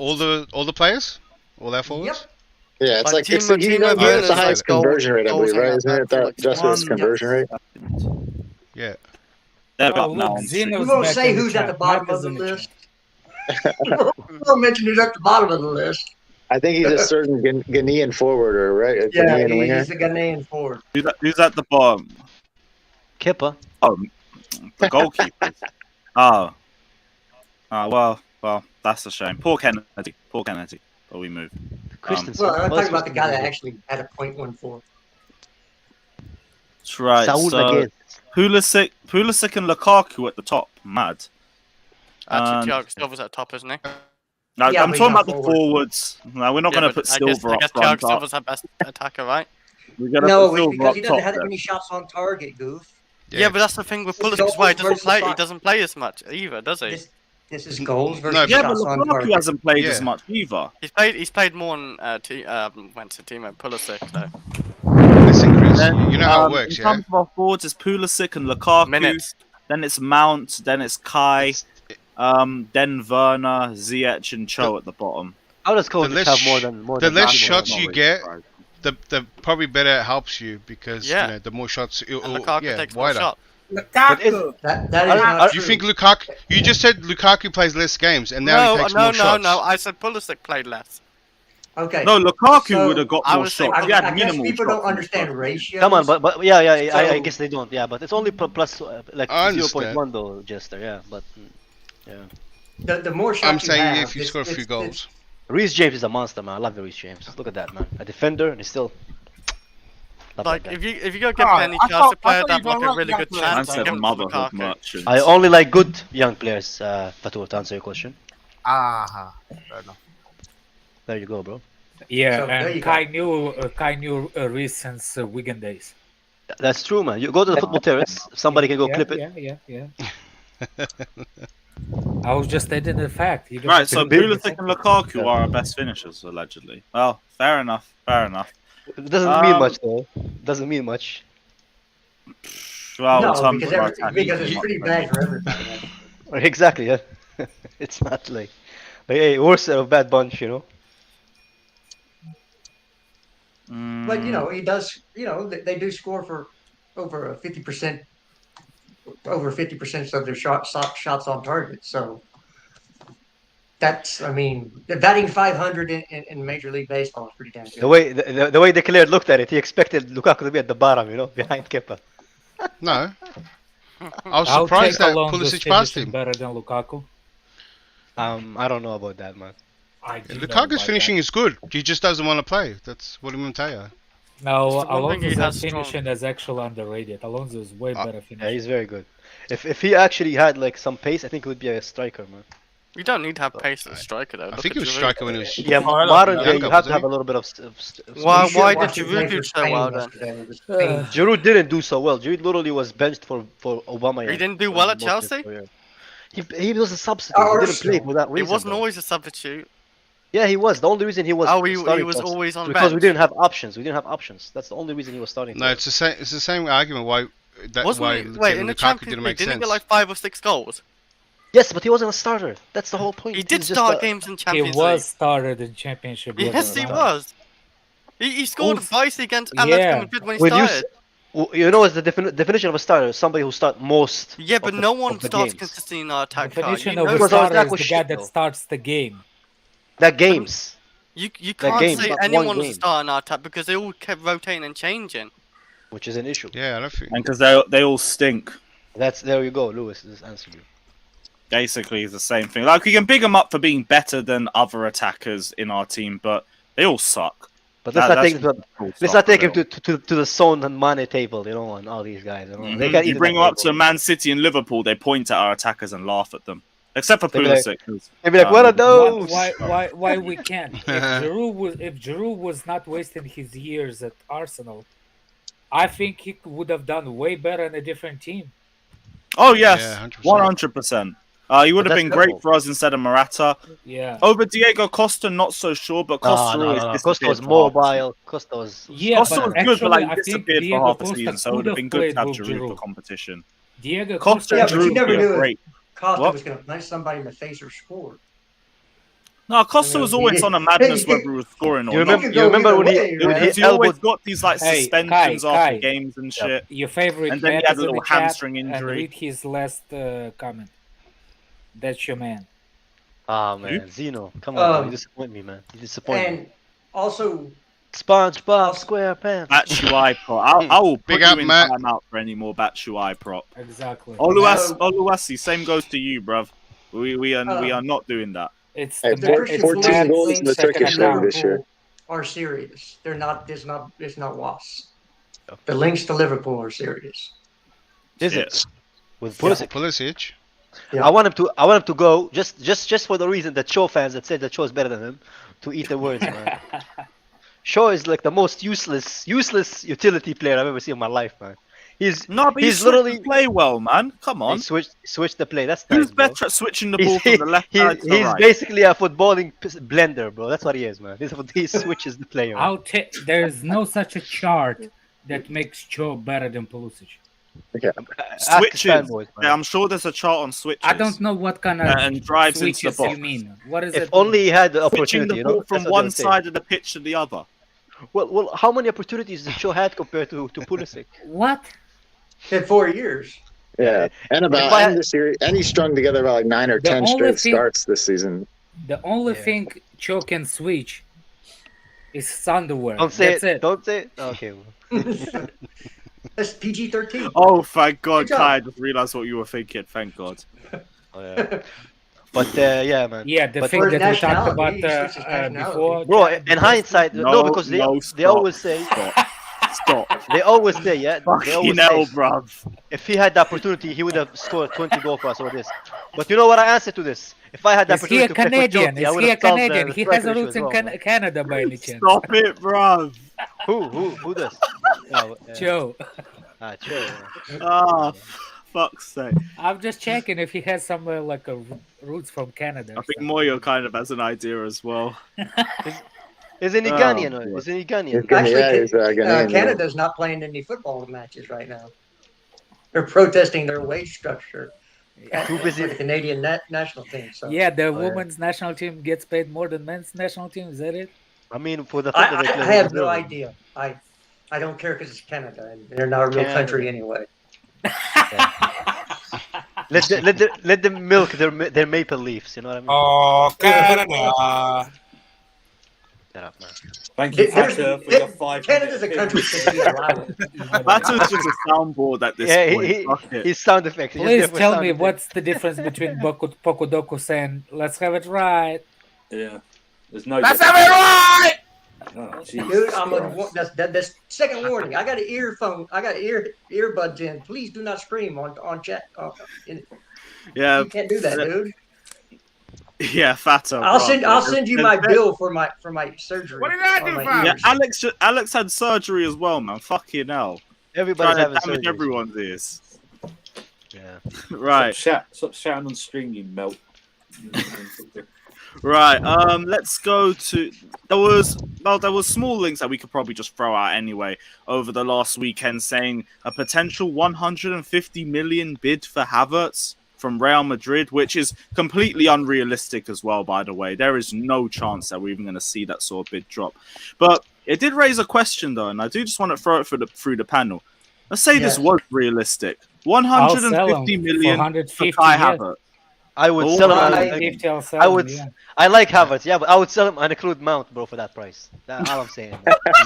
all the players, all their forwards? Yeah, it's like it's, Timo you know, he has Werner's the highest goals- conversion rate, I goals believe, right? ain't Isn't it that that like just his one- conversion rate? Yeah. They're Oh, up now. look, on Zeno's We won't back say in the who's at chat. the bottom Matt of is the in the list. chat. we won't mention who's at the bottom of the list. I think he's a certain Ghanaian forwarder, right? A Yeah, Ghanaian winger. he's a Ghanaian forward. Who's at the bottom? Kepa. Oh, the goalkeepers. Well, that's a shame. Poor Kennedy. But we move. Christensen. Well, I'm Well, talking about the guy that Christensen. actually had a .14. That's right. Saul So again. Pulisic and Lukaku at the top. Mad. Actually, Thiago Silva's at top, isn't he? No, Yeah, I'm but talking he's about not the forward. forwards. No, we're not Yeah, going to but put I guess Silver up Thiago front. Silva's our best attacker, right? We're going to No, put it's Silver because up he doesn't top. have that then. many shots on target, Goof. Yeah, but that's the thing with This is Pulisic as well. He goals versus doesn't shot. play as much either, does he? This is goals versus No, Yeah, but shots on Lukaku target. hasn't played as Yeah. much either. He's played more on went to teammate Pulisic though. Listen, Chris, Then, you know how it works, in yeah? terms of our forwards, it's Pulisic and Lukaku. Minutes. Then it's Mount. Then it's Kai. It's- Then Werner, Ziyech, and Cho at the bottom. How does Kovacic less have sh- more than the less Timo? shots Not you really get, surprised. the probably better it helps you because Yeah. you know, the more shots, And Lukaku takes more wider. shots. Lukaku. That is Are- not are- true. You think Lukaku? You just said Lukaku plays less games, and now he takes more shots. No. I said Pulisic played less. Okay. No, Lukaku So, would have got I more was saying- shots. I, He had I guess minimal people shots don't in understand the first. ratios. Come on, but yeah, I So- guess they don't. Yeah, but it's only plus like I 0.1 understand. though, Jester. Yeah, but yeah. The more shots I'm you saying have, if you score a few goals. Reece James is a monster, man. I love Reece James. Look at that, man. A defender, and he's still. Love Like that guy. if you go give Oh, any I chance thought- to play I thought that you like don't a really like good young Man chance, said give him to motherhood Lukaku. merchants. I only like good young players, Fatur, to answer your question. Fair enough. There you go, bro. Yeah, So, there you and Kai knew Reece since Wigan days. That's true, man. You go to the football terrace, somebody can go yeah, clip it. Yeah. I was just stating the fact. He Right, so doesn't- Pulisic and Lukaku are our best finishers, allegedly. Well, fair enough. It doesn't mean Um, much, though. Doesn't mean much. Well, in No, terms because, of our every, attack, because it's not pretty very bad for everybody. actually. Exactly, yeah. It's not like hey, worse of bad bunch, you know. But he does. They do score for over 50%, over 50% of their shots on target. So the batting 500 in Major League Baseball is pretty damn good. The way Declan looked at it, he expected Lukaku to be at the bottom, you know, behind Kepa. No, I was I'll surprised take that Alonso's Pulisic passed finishing him. better than Lukaku. I don't know about that, man. I do know Lukaku's about finishing is good. He just doesn't want to play. That's what I'm gonna tell you. that. No, It's the one thing he Alonso's has strong. finishing is actually underrated. Alonso is way better Yeah, finisher. he's very good. If he actually had like some pace, I think he would be a striker, man. You don't need to have pace as a striker though. I Look think at he was Giroud. striker when he was. Yeah, Oh, I modern love day, Younger, you have to wasn't have he? a little bit of. Why- You should why watch did him play Giroud do for so Spain well then? yesterday. It was painful. Giroud didn't do so well. Giroud literally was benched for Obama. He didn't do well at Chelsea? He was a substitute. Or He didn't play Arsenal. for that He reason. wasn't though. always a substitute. Yeah, he was. The only reason he was. Oh, he starting was for us always on because we bench. didn't have options. We didn't have options. That's the only reason he was starting. No, for it's the same. It's the same argument why Wasn't why he? Wait, in the Lukaku Champions didn't League, make didn't he sense. get like 5 or 6 goals? Yes, but he wasn't a starter. That's the whole point. He did was just start a- games in He Champions was started in Championship. League. Yes, he was. He scored Who's- twice against Yeah. Atletico Madrid when he When you started. You know, as the definition of a starter is somebody who starts most. Yeah, but of the- no one of the starts games. consistently in our attack card. Definition You of know a Because that. our starter attack is was the guy shit, that though. starts the game. That games. You That can't game, say not one anyone was a game. star in our attack because they all kept rotating and changing. Which is an issue. Yeah, I don't think. And because they all stink. There you go, Lewis. This answered you. Basically, it's the same thing. Like, we can big them up for being better than other attackers in our team, but they all suck. But let's not take him to All let's suck not take for him real. to the Son and Mane table, you know, and all these guys. You know? They Mhm. can't You even bring them that up to table. Man City and Liverpool, they point at our attackers and laugh at them. Except for They'd be like- Pulisic. 'cause, They'd be like, what are those? Why we can't? If Giroud was not wasting his years at Arsenal, I think he would have done way better in a different team. Oh, yes. Yeah, 100%. 100%. He would But have that's been great simple. for us instead of Morata. Yeah. Over Diego Costa, not so sure, but Costa always Costa was disappeared for half the season. mobile. Costa was. Yeah, Costa but was good, actually, but like I think disappeared for Diego half the Costa season, so it would could have been have good to have played with Giroud for Giroud. competition. Diego Costa Yeah, and but you Giroud never would be knew great. Costa What? was going to punch somebody in the face or score. No, Costa was always he- on a madness whether he was scoring or You not. remember? could You go remember either when way, he man. Because he always elbowed? got these like Hey, suspensions Kai, after Kai. games and Yep. shit. Your favorite And then he bet had is a in the little chat, hamstring and injury. read his last comment. That's your man. Ah man, Zeno, come on, bro. You disappoint me, man. You disappoint me. And also, SpongeBob SquarePants. Batshuayi prop. I will put Big you up, in Matt. timeout for any more Batshuayi prop. Exactly. Oluwasi, same goes to you, bruv. We are not doing that. It's Hey, the the bet- it's 14 Matt's goals in the second Turkish league account. this year. Liverpool are serious. They're not. It's not was. The links to Liverpool are serious. Is Shit. it? With For Pulisic. Pulisic. Yeah. I want him to go just for the reason that Shaw fans that said that Shaw is better than him to eat their words, man. Shaw is like the most useless utility player I've ever seen in my life, man. He's But he's he literally play well, man. Come he on. switched the play. That's Who's nice, bro. better at switching the ball from the left side to the He's right? basically a footballing blender, bro. That's what he is, man. He switches the player. There's no such a chart that makes Joe better than Pulisic. Ask his Switches. fanboys, man. Yeah, I'm sure there's a chart on switches. I don't know what kind of And drives into the switches box. you mean. What is If it? only he had the Switching opportunity, the you ball know. from That's what one they would say. side of the pitch to the other. Well, how many opportunities did Shaw had compared to Pulisic? What? In 4 years. Yeah, and If I- this year, and he strung together about like 9 or The 10 only straight thing- starts this season. The only Yeah. thing Joe can switch is his underwear. Don't say That's it. it. Don't say it. Okay. Well. That's PG-13. Oh, thank God, Good job. Kai. I just realised what you were thinking. Thank God. Oh, yeah. But yeah, man. Yeah, the But thing for that we talked nationality, about he switches nationality. before. Bro, Jack, in hindsight, no, because they stop. always say Stop. they always say yeah. They Fucking always hell, say bruv. if he had the opportunity, he would have scored 20 goals for us or this. But you know what I answer to this? If I had the Is he opportunity a to play for Canadian? Chelsea, I Is would he a have solved Canadian? the He has a striker issue roots as in well, man. Canada by any chance. Stop it, bruv. Who does? Oh, Joe, Joe. Ah, fuck's sake. I'm just checking if he has some roots from Canada. I or think something. Moyo kind of has an idea as well. Is an Oh, Ghanaian? boy. Is an Ghanaian? Actually, Yeah, he's Ghanaian, yeah. Canada's not playing any football matches right now. They're protesting their wage structure. Too busy. For the Canadian national team. So. Yeah, the yeah. women's national team gets paid more than men's national team. Is that it? I mean, for the I, football they I, play, I they have no deserve it. idea. I don't care because it's Canada and they're not a real Canada. country anyway. Let them milk their maple leaves. You know what I mean? Oh, Canada. Shut up, man. Thank you, There's- Thatcher, for your 5 Canada's a country that we allow it. That's just a soundboard at this Yeah, point. Fuck it. his sound effects. He just Please did for tell sound me effects. what's the difference between Pokudoku saying "Let's have it right." Yeah. There's no. Let's have it right! Oh, Jesus Dude, I'm Christ. that's second warning. I got an earphone. I got earbuds in. Please do not scream on chat. Yeah, You can't do that, dude. yeah, fatter. I'll send you my bill for my surgery. What did I on do, my fam? Yeah, ears. Alex had surgery as well, man. Fucking hell. Everybody's Trying to having damage surgery. everyone's ears. Yeah. Right. Stop shouting on stream, you melt. Right. Let's go to. There was small links that we could probably just throw out anyway over the last weekend, saying a potential 150 million bid for Havertz from Real Madrid, which is completely unrealistic as well. By the way, there is no chance that we're even going to see that sort of bid drop. But it did raise a question though, and I do just want to throw it through the panel. Let's say this Yes. was realistic. I'll sell 150 him million for for 150. Kai Yeah. Havertz. I would Oh, sell him. I- 150, I'll sell I him, would. yeah. I like Havertz, yeah, but I would sell him and include Mount, bro, for that price. That's all I'm saying.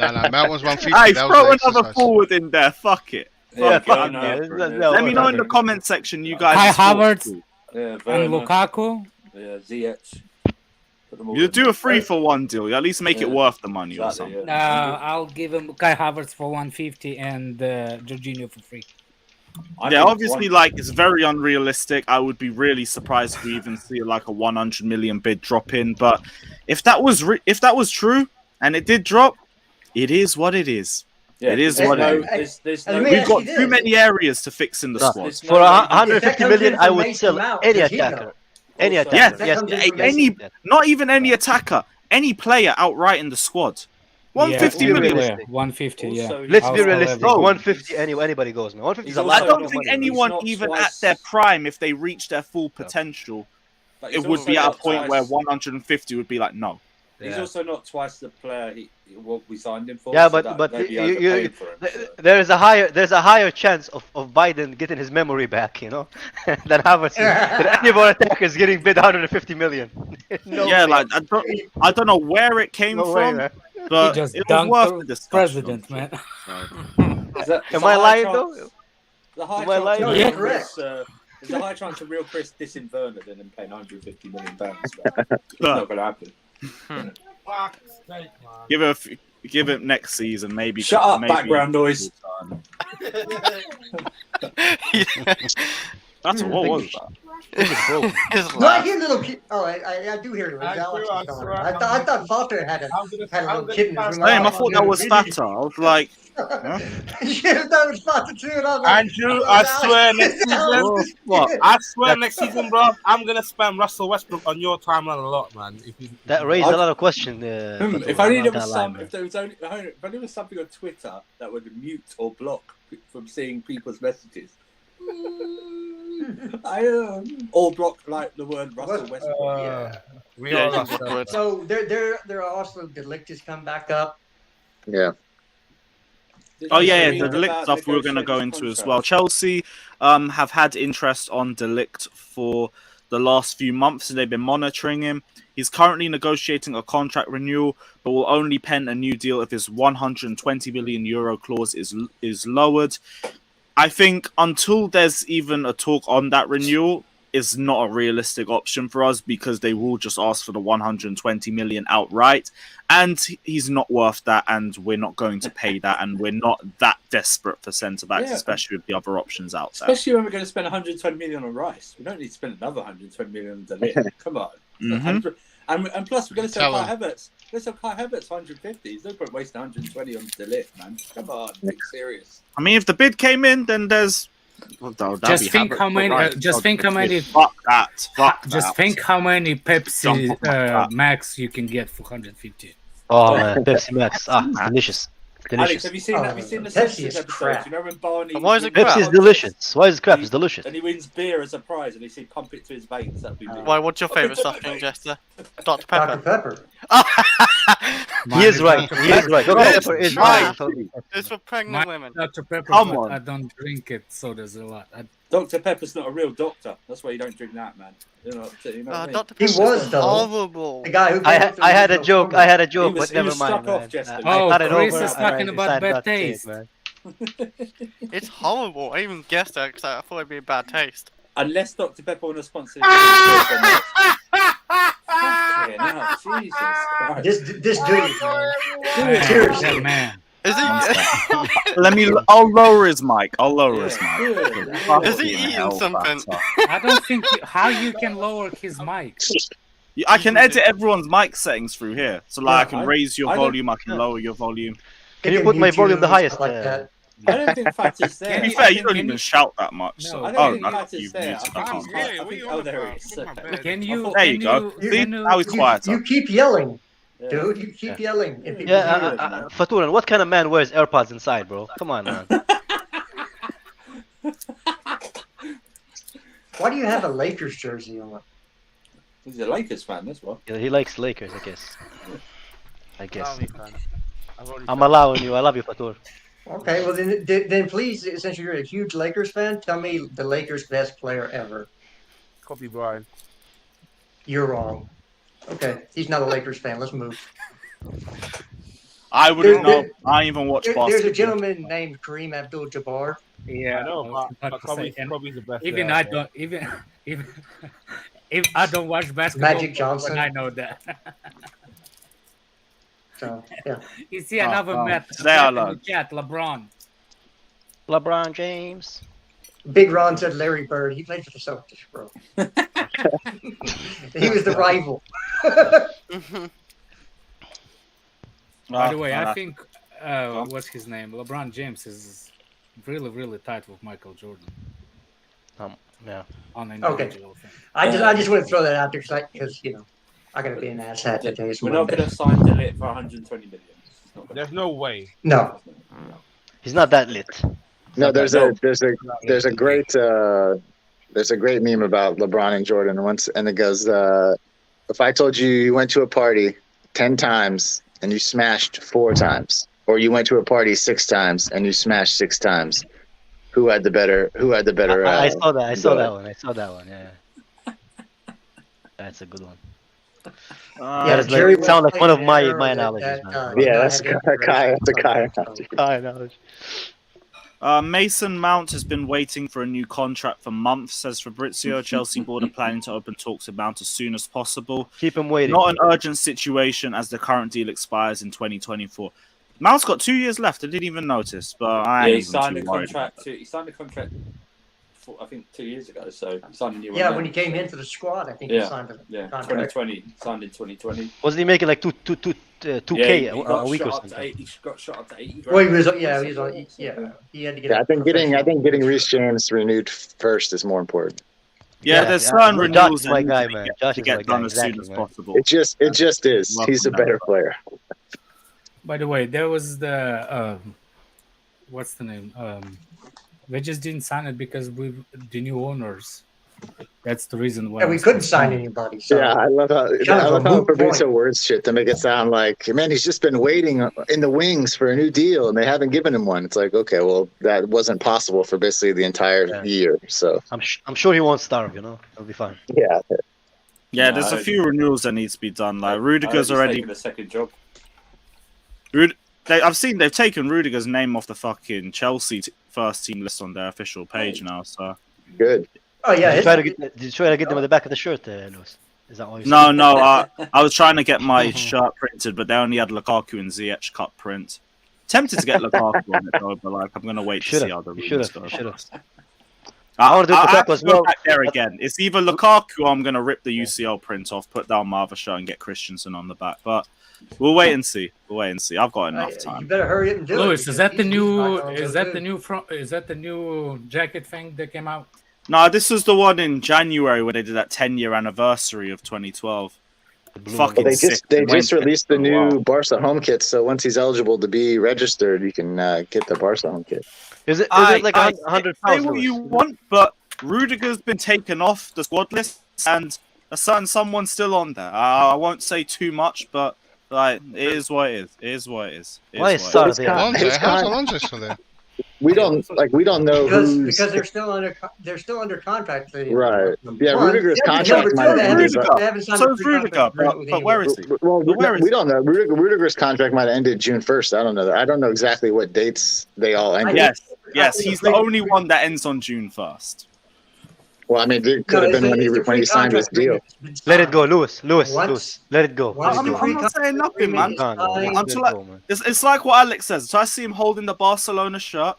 No, Mount was 150. Hey, that throw was the another exercise. forward in there. Fuck it. Yeah, go fuck now, yeah. Brendan. No, Let me know in the okay. comment section, you guys. Kai thoughts, Havertz too. Yeah, and Werner, Lukaku. yeah, ZX. Put them all You in do there. a 3-for-1 deal. You at least make it Yeah. worth the money or Exactly, something. yeah. I'll give him Kai Havertz for 150 and Jorginho for free. I Yeah, think obviously, it's very unrealistic. I would be really surprised if we even see like a 100 million bid drop in. But if that was true and it did drop, it is what it is. Yeah, It is there's what no, it is. There's Let no. me We've ask got you too this. many areas to fix in the No. squad. there's no For way- 150 comes million, in I from would Mason sell Mount, any does he attacker. go? Any Also- attacker. That Yes, comes in yes, from yes, any- yes. Not even any attacker, any player outright in the squad. 150 Yeah, million. realistic. 150, yeah. Also, Let's I'll be sell realistic. everything. 150, anybody goes, man. 150 is He's a also lot I of don't not- think money. anyone not even twice- at their prime, if they reach their full potential, But it he's would also be at a not point where twice- 150 would be like, no. He's Yeah. also not twice the player what we signed him for. Yeah, so but maybe you, overpaying for him. So. there's a higher chance of Biden getting his memory back, you know, than Havertz. Than any of our attackers getting bid 150 million. No Yeah, way. like I don't know where it came No way, from, man. but He just it was dunked worth the the discussion. president, man. Am I lying though? The high Am I lying? chance of Yeah, real correct. Chris, there's a high chance of real Chris dissing Werner than him paying 150 million pounds. It's not going to happen. Fuck's sake, man. Give it next season, maybe. Shut up, maybe background noise. That's what was that? His No, I laugh. hear little kid. Oh, I do hear I little. swear. I thought Walter had a little kitten. I'm Damn, I thought that was Fata. I was like, Yeah, that was Walter too. And I was like, Andrew, I swear next season, oh, what? I swear next season, bro, I'm gonna spam Russell Westbrook on your timeline a lot, man. That raised a lot of questions. If only there was if only there was something on Twitter that would mute or block from seeing people's messages. Or block like the word Russell Westbrook. Yeah. We Yeah, all you lost. would. So there are also the Ligt has come back up. Yeah. Oh yeah, the Delict stuff we were going to go into as well. Chelsea have had interest on Delict for the last few months, and they've been monitoring him. He's currently negotiating a contract renewal, but will only pen a new deal if his 120 million euro clause is lowered. I think until there's even a talk on that renewal, is not a realistic option for us because they will just ask for the 120 million outright, and he's not worth that, and we're not going to pay that, and we're not that desperate for centre backs, especially with the other options out there. Especially when we're going to spend 120 million on Rice. We don't need to spend another 120 million on Delete. Come on. And plus, we're going to sell Kai Havertz. We're going to sell Kai Havertz 150. There's no point wasting 120 on Delete, man. Come on, be serious. I mean, if the bid came in, then there's. Well, Just think how many. Just think how many. Fuck that. Just think how many Pepsi Max you can get for 150. Oh man, Pepsi Max. Delicious. Alex, have you seen that? Have you seen the Simpsons episode? You know when Barney? Why is it crap? Pepsi is delicious. Why is it crap? It's delicious. And he wins beer as a prize, and he said, "Pump it to his veins." That'd be. Why? What's your favourite soft drink, Jester? Dr. Dr. Pepper. Pepper. He is right. He is right. Dr. Pepper is right. It's for pregnant women. Dr. Pepper. Come but on. I don't drink it, so there's a lot. Dr. Pepper's not a real doctor. That's why you don't drink that, man. You know what I mean? Dr. He Pepper was is though. horrible. The guy who I had a joke. I had a joke, He was- but he never was mind. struck off, Man. Jester. Oh, I thought it Chris over. is and I talking about decided bad not to say it, taste. man. It's horrible. I even guessed that because I thought it'd be a bad taste. Unless Dr. Pepper want to sponsor it. Jesus Christ. This dude, man. Seriously. Yeah, man. Is he? I'll lower his mic. I'll lower his mic. Is he eating something? I don't think how you can lower his mic. I can edit everyone's mic settings through here. So like, I can I- raise your I don't- volume, I can lower your volume. Can you put my volume the highest? Like that. I don't think Fat is there. To be you- fair, you can don't you- even shout that much. No, So. I Oh, don't think no, Fat is you've there. muted. I I think can't. he's- Really? I What think- you oh, on there about? he is. Put my bed. Can you? There can you go. You, See, can you, now he's quieter. You keep yelling, Yeah. dude. You keep yelling. If people Yeah, hear it. Faturan, what kind of man wears AirPods inside, bro? Come on, man. Why do you have a Lakers jersey on? He's a Lakers fan, that's why. Yeah, he likes Lakers, I guess. I guess. Allow me, man. I've already I'm said- allowing you. I love you, Fatur. Okay, well then please, since you're a huge Lakers fan, tell me the Lakers' best player ever. Kobe Bryant. You're wrong. Okay, he's not a Lakers fan. Let's move. I wouldn't There- know. I even watch basketball. There's a gentleman named Kareem Abdul-Jabbar. Yeah, I know, I was but about to Kobe's, say, and Kobe's the best. even player I out there. don't even if I don't watch basketball, Magic Johnson. but I know that. So yeah, You see another Matt Say out in the loud. chat, LeBron. LeBron James. Big Ron said Larry Bird. He played for the Celtics, bro. He was the rival. By the way, Ah, I think what's his name? LeBron James is really, really tight with Michael Jordan Yeah. on an Okay. individual thing. I just want to throw that out there because you know I gotta be an asshat today. We're not going to sign Delete for 120 million. It's not gonna There's no way. No, He's not that lit. No, there's a great There's a great meme about LeBron and Jordan once, and it goes, if I told you went to a party 10 times and you smashed 4 times, or you went to a party 6 times and you smashed 6 times, who had the better? I saw that. I saw that one. Yeah. That's a good one. Yeah, that Jerry sound like one of my there analogies, that, man. Yeah, that's had Kai. That's a Kai inspiration. analogy. Mason Mount has been waiting for a new contract for months, says Fabrizio. Chelsea board are planning to open talks with Mount as soon as possible. Keep him waiting. Not an urgent situation as the current deal expires in 2024. Mount's got 2 years left. I didn't even notice, but I ain't he even signed too a worried contract. about it. He signed a contract, I think 2 years ago. So he signed a new one. Yeah, now. when he came into the squad, I think he signed a Yeah, contract. 2020. Signed in 2020. Wasn't he making like 2K he a got week or shot up to something? He got shot up to 80 grand. Well, he was on. He had to get. Yeah, I think getting professional. Reece James renewed first is more important. Yeah, there's certain Josh renewals is my that guy, need man. to Josh get, is to my get done guy, as soon exactly, as man. possible. It just is. He's a better player. By the way, there was the what's the name? We just didn't sign it because we the new owners. That's the reason why. Yeah, we couldn't sign anybody. So Yeah, I love how kind of a moot Fabrizio point. words shit to make it sound like, man, he's just been waiting in the wings for a new deal, and they haven't given him one. It's like, okay, well, that wasn't possible for basically the entire year. So I'm sure he won't starve. It'll be fine. yeah, Yeah, there's a few renewals that needs to be done. Like Rudiger's already. taking a second job. I've seen they've taken Rudiger's name off the fucking Chelsea first team list on their official page now. So good. Oh yeah, Did you try to get them at the back of the shirt, Lewis? Is that why? No. I was trying to get my shirt printed, but they only had Lukaku and Ziyech cut print. Tempted to get Lukaku on it though, but like I'm gonna wait to see how the renewals go. I want to do Lukaku as well. Back there again. It's either Lukaku or I'm gonna rip the UCL print off, put down my other shirt, and get Christensen on the back. But we'll wait and see. I've got enough time. You better hurry up and do Lewis, it. is that the because new? he's Is that the new? Is that the new jacket thing that came out? No, this was the one in January where they did that 10-year anniversary of 2012. Fucking Well, sick. they just released the Wow. new Barca home kit, so once he's eligible to be registered, you can get the Barca home kit. Is it like 100 Say pounds? what you want, but Rudiger's been taken off the squad list, and a certain someone's still on there. I won't say too much, but like it is what it is. Why is Saul there? Alonso, how's Alonso still there? We don't know because they're still under contract. Right. Yeah, One, Rudiger's yeah, contract number might two, have ended. they haven't signed So a is pre-contract Rudiger, agreement with but where is anyone. he? Well, Where is we don't know. Rudiger's contract might have ended June 1st. I don't know that. I don't know exactly what dates they all ended. Yes, he's the only one that ends on June 1st. Well, I mean, it could have been when he signed his deal. Let it go, Lewis. Let it go. I'm not saying nothing, man. Let It's like what Alex says. So I see him holding the Barcelona shirt.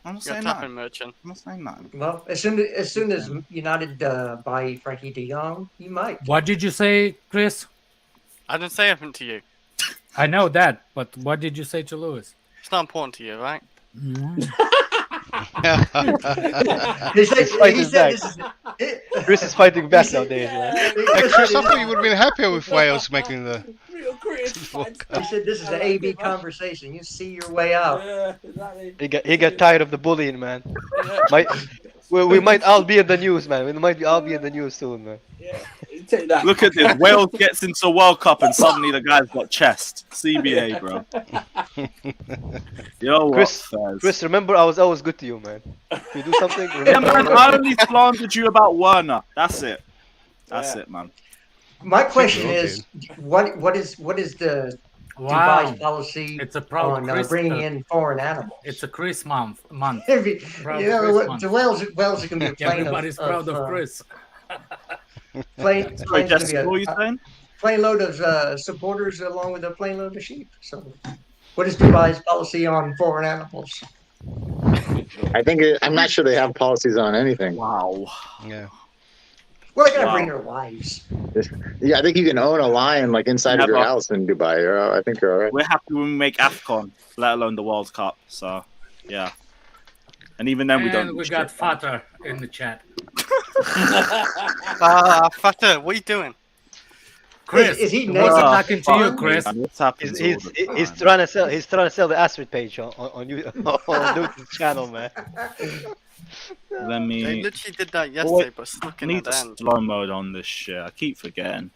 I'm not You're saying tapping nothing. merchant. I'm not saying nothing. Well, as soon as United buy Frankie De Jong, he might. What did you say, Chris? I didn't say anything to you. I know that, but what did you say to Lewis? It's not important to you, right? Chris is fighting back nowadays, man. Hey, Chris, I thought you would have been happier with Wales making the. He said this is an AB conversation. You see your way out. He got tired of the bullying, man. We might all be in the news, man. We might all be in the news soon, man. Take that. Look at this. Wales gets into World Cup and suddenly the guy's got chest. CBA, bro. You know what, Chris, remember I was always good to you, man. If you do something, Yeah, remember. man, I only slandered you about Werner. That's it. That's it, man. My question is, what is the Dubai's policy It's a proud on Chris bringing in foreign animals? It's a Chris month. You know, the Wales is going to be a plane Everybody's proud of Chris. Plane, Sorry, Jessica, what were you saying? plane load of supporters along with a plane load of sheep. So, what is Dubai's policy on foreign animals? I think I'm not sure they have policies on anything. Wow. Yeah. Well, they gotta bring their wives. Yeah, I think you can own a lion like inside of your house in Dubai. I think you're all right. We're happy when we make AFCON, let alone the World Cup. So, yeah. And even then, we don't. And we got Fata in the chat. Fata, what are you doing? Chris, Is he it wasn't Well, talking to you, fuck me, Chris. man. This happens all the He's time. trying to sell. He's trying to sell the Astrid page on you on Luke's channel, man. Let They me literally did that yesterday, but stuck in need at the the end. slow mode on this shit. I keep forgetting.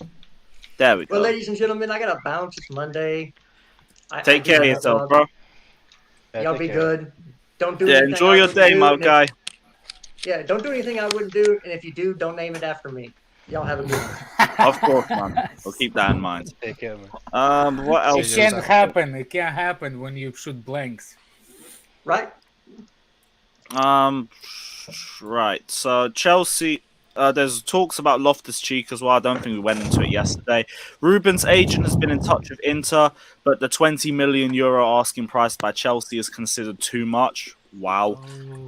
There we Well, go. ladies and gentlemen, I got to bounce. It's Monday. I Take do care of have yourself, vlog. bro. Yeah, Y'all take be care. good. Don't do Yeah, anything enjoy I your wouldn't day, do, my and if- guy. Yeah, don't do anything I wouldn't do, and if you do, don't name it after me. Y'all have a good one. Of course, man. We'll keep that in mind. Take care, man. What It else? can't happen. It can't happen when you shoot blanks. Right? Right. So Chelsea. There's talks about Loftus-Cheek as well. I don't think we went into it yesterday. Ruben's agent has been in touch with Inter, but the 20 million euro asking price by Chelsea is considered too much. Wow.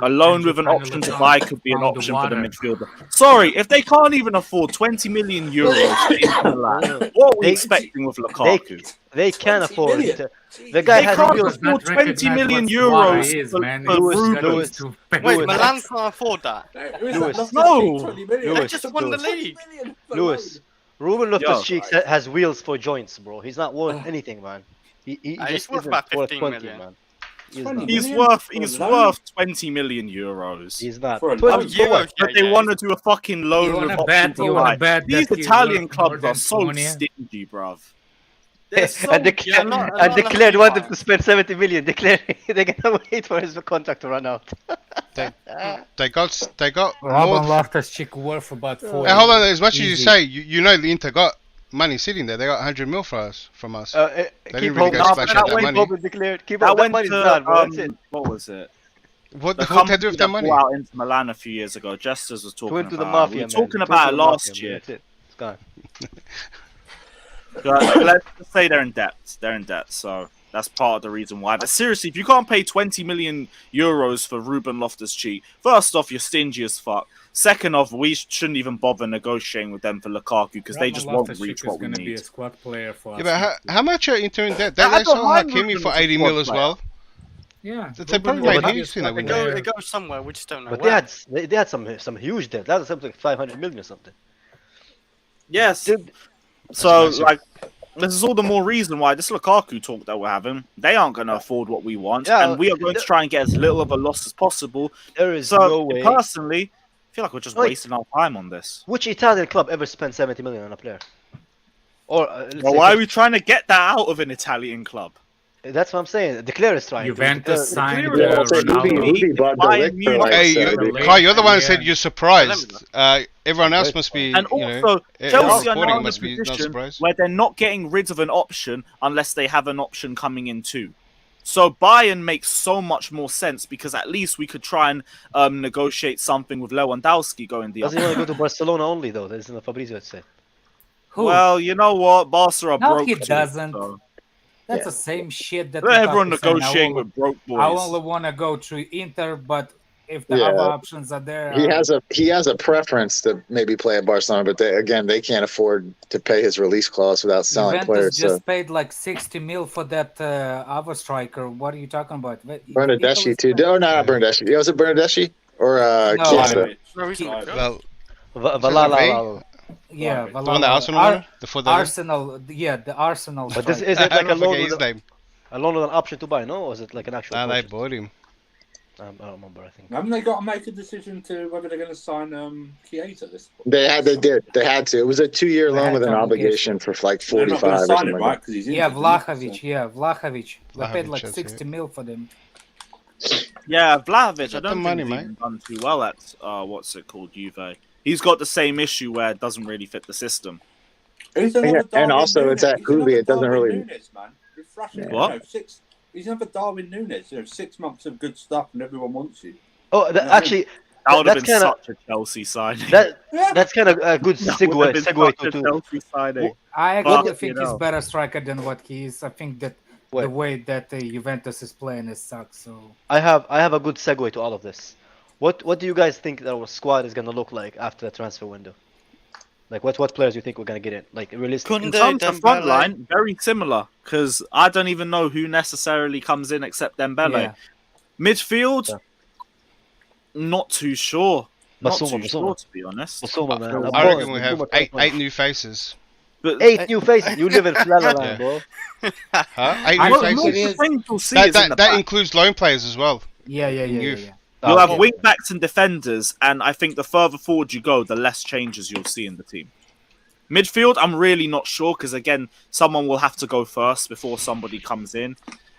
A loan with an option to buy could be an option for the midfielder. Sorry, if they can't even afford 20 million euros for Inter Milan, what are we They- expecting with Lukaku? They can 20 afford million. it. The guy They has can't real. afford 20 recognize million what euros Suarez is, for, man. for It's Ruben. Lewis. to Wait, Lewis. Milan can't afford that. Who is Lewis. that? No. Loftus-Cheek, 20 million. They Lewis. just won the league. 20 million for Lewis. loan. Ruben Loftus-Cheek has wheels for joints, bro. He's not worth Oh. anything, man. He He's just worth isn't about worth 15 20, million. man. He's 20 not. He's million worth for a he's loan? worth 20 million euros. He's not. For a 20 loan. for Euros, what? But they want to do a fucking loan You with wanna option bet? to You wanna buy. bet These that he's Italian worth more clubs than are so 20? stingy, bruv. They're so and yeah, not- and not declared enough wanted time. to spend 70 million. Declared they're gonna wait for his contract to run out. They got Robin more. Loftus-Cheek worth about 40. Hey, hold on. As much as you Easy. say, you know the Inter got money sitting there. They got 100 mil from us. Keep didn't really hoping. go splash out that Keep money. hoping, declared. Keep That hoping. That went money's to done, bro. That's it. what was it? What The the fuck they do company with that that money? bought out into Milan a few years ago. Jesters was talking Twin to the about. mafia, We were man. talking Twin about to it the last mafia, man. year. That's it. It's gone. Let's just say they're in debt. They're in debt, so that's part of the reason why. But seriously, if you can't pay 20 million euros for Ruben Loftus-Cheek, first off, you're stingy as fuck. Second off, we shouldn't even bother negotiating with them for Lukaku because they Robin just won't Loftus-Cheek reach is what we gonna be a need. squad player for Yeah, us. but how much are Inter in debt? I They don't sold mind Hakimi Ruben for as a 80 squad mil as player. well. Yeah, They probably Ruben paid will be heaps a in that squad window. player. It goes somewhere. We just don't know But where. they had some huge debt. That was something like 500 million or something. Yes. Dude, So, massive. like, this is all the more reason why this Lukaku talk that we're having, they aren't going to afford what we want, Yeah, and we are going to try and get as little of a loss as possible. There is So, no way. personally, I feel like we're just Wait. wasting our time on this. Which Italian club ever spent 70 million on a player? Or let's Well, say why are we trying to get that out of an Italian club? That's what I'm saying. Declare is trying. Juventus to. signed Declare is also Ronaldo. Ruby bought the Bayern lick for Munich. like Hey, 70. you- Kai, you're the one who Yeah. said you're surprised. Everyone else must be, And you know, also, everyone Chelsea are reporting now in a must be not position surprised. where they're not getting rid of an option unless they have an option coming in too. So Bayern makes so much more sense because at least we could try and negotiate something with Lewandowski going the Doesn't other. he want to go to Barcelona only though? That's what Fabrizio had said. Who? Well, you know what? Barca are No, broke. he too, doesn't. so- That's the same shit that Let everyone Lukaku said. negotiating with broke I boys. only want to go through Inter, but if the Yeah. other options are there, He has a preference to maybe play at Barcelona, but they can't afford to pay his release clause without selling Juventus players. just So paid like 60 mil for that other striker. What are you talking about? Bernardeschi too. No, not Bernardeschi. Yeah, was it Bernardeschi or No, Chiesa? No, he's not good. Well, Valhalla. Yeah, the one that Arsenal wanted? The four dollar? Arsenal. Yeah, the Arsenal. But this striker. is it I like a don't loan forget his with name. a loan with an option to buy? No, or is it like an actual? Nah, they purchase? bought him. I don't remember. I think. Haven't they got to make a decision to whether they're going to sign Chiesa this? They had to. It was a 2-year They loan had with an to obligation for like They're not 45 going or to sign something it, like right? Because he's Yeah, injured, isn't he? Vlahovic. Yeah, Vlahovic. They paid Vlahovic, like that's 60 it. mil for them. Yeah, Vlahovic. I Got the don't money, think he's mate. even done too well at what's it called, Juve. He's got the same issue where it doesn't really fit the system. He's another Yeah, and Darwin also it's Núñez. at He's Hooley, another it doesn't Darwin really- Núñez, man. He's thrashing What? You know, he's another Darwin Núñez. You know, 6 months of good stuff and everyone wants you. Oh, Yeah, actually, That would have that's been kind of such a Chelsea signing. that's kind of a good That would have been segue such a to. Chelsea signing. I Well, actually think you he's know. better striker than what he is. I think that the What? way that Juventus is playing is sucks. So I have a good segue to all of this. What do you guys think our squad is gonna look like after the transfer window? Like what players do you think we're gonna get in? Like realistic. In Kunde, terms of front Dembele. line, very similar because I don't even know who necessarily comes in except Dembele. yeah. Midfield, Yeah. not too sure. Not Basuma, too Basuma. sure, to be honest. Basuma, man. I reckon we have eight new faces. But 8 new faces. You live in Flanaland, Yeah. bro. Huh? 8 I new think most it faces. is- things you'll see That, is in that, the that back. includes loan players as well. Yeah. Youth. You'll have Okay. wing backs and defenders, and I think the further forward you go, the less changes you'll see in the team. Midfield, I'm really not sure because again, someone will have to go first before somebody comes in,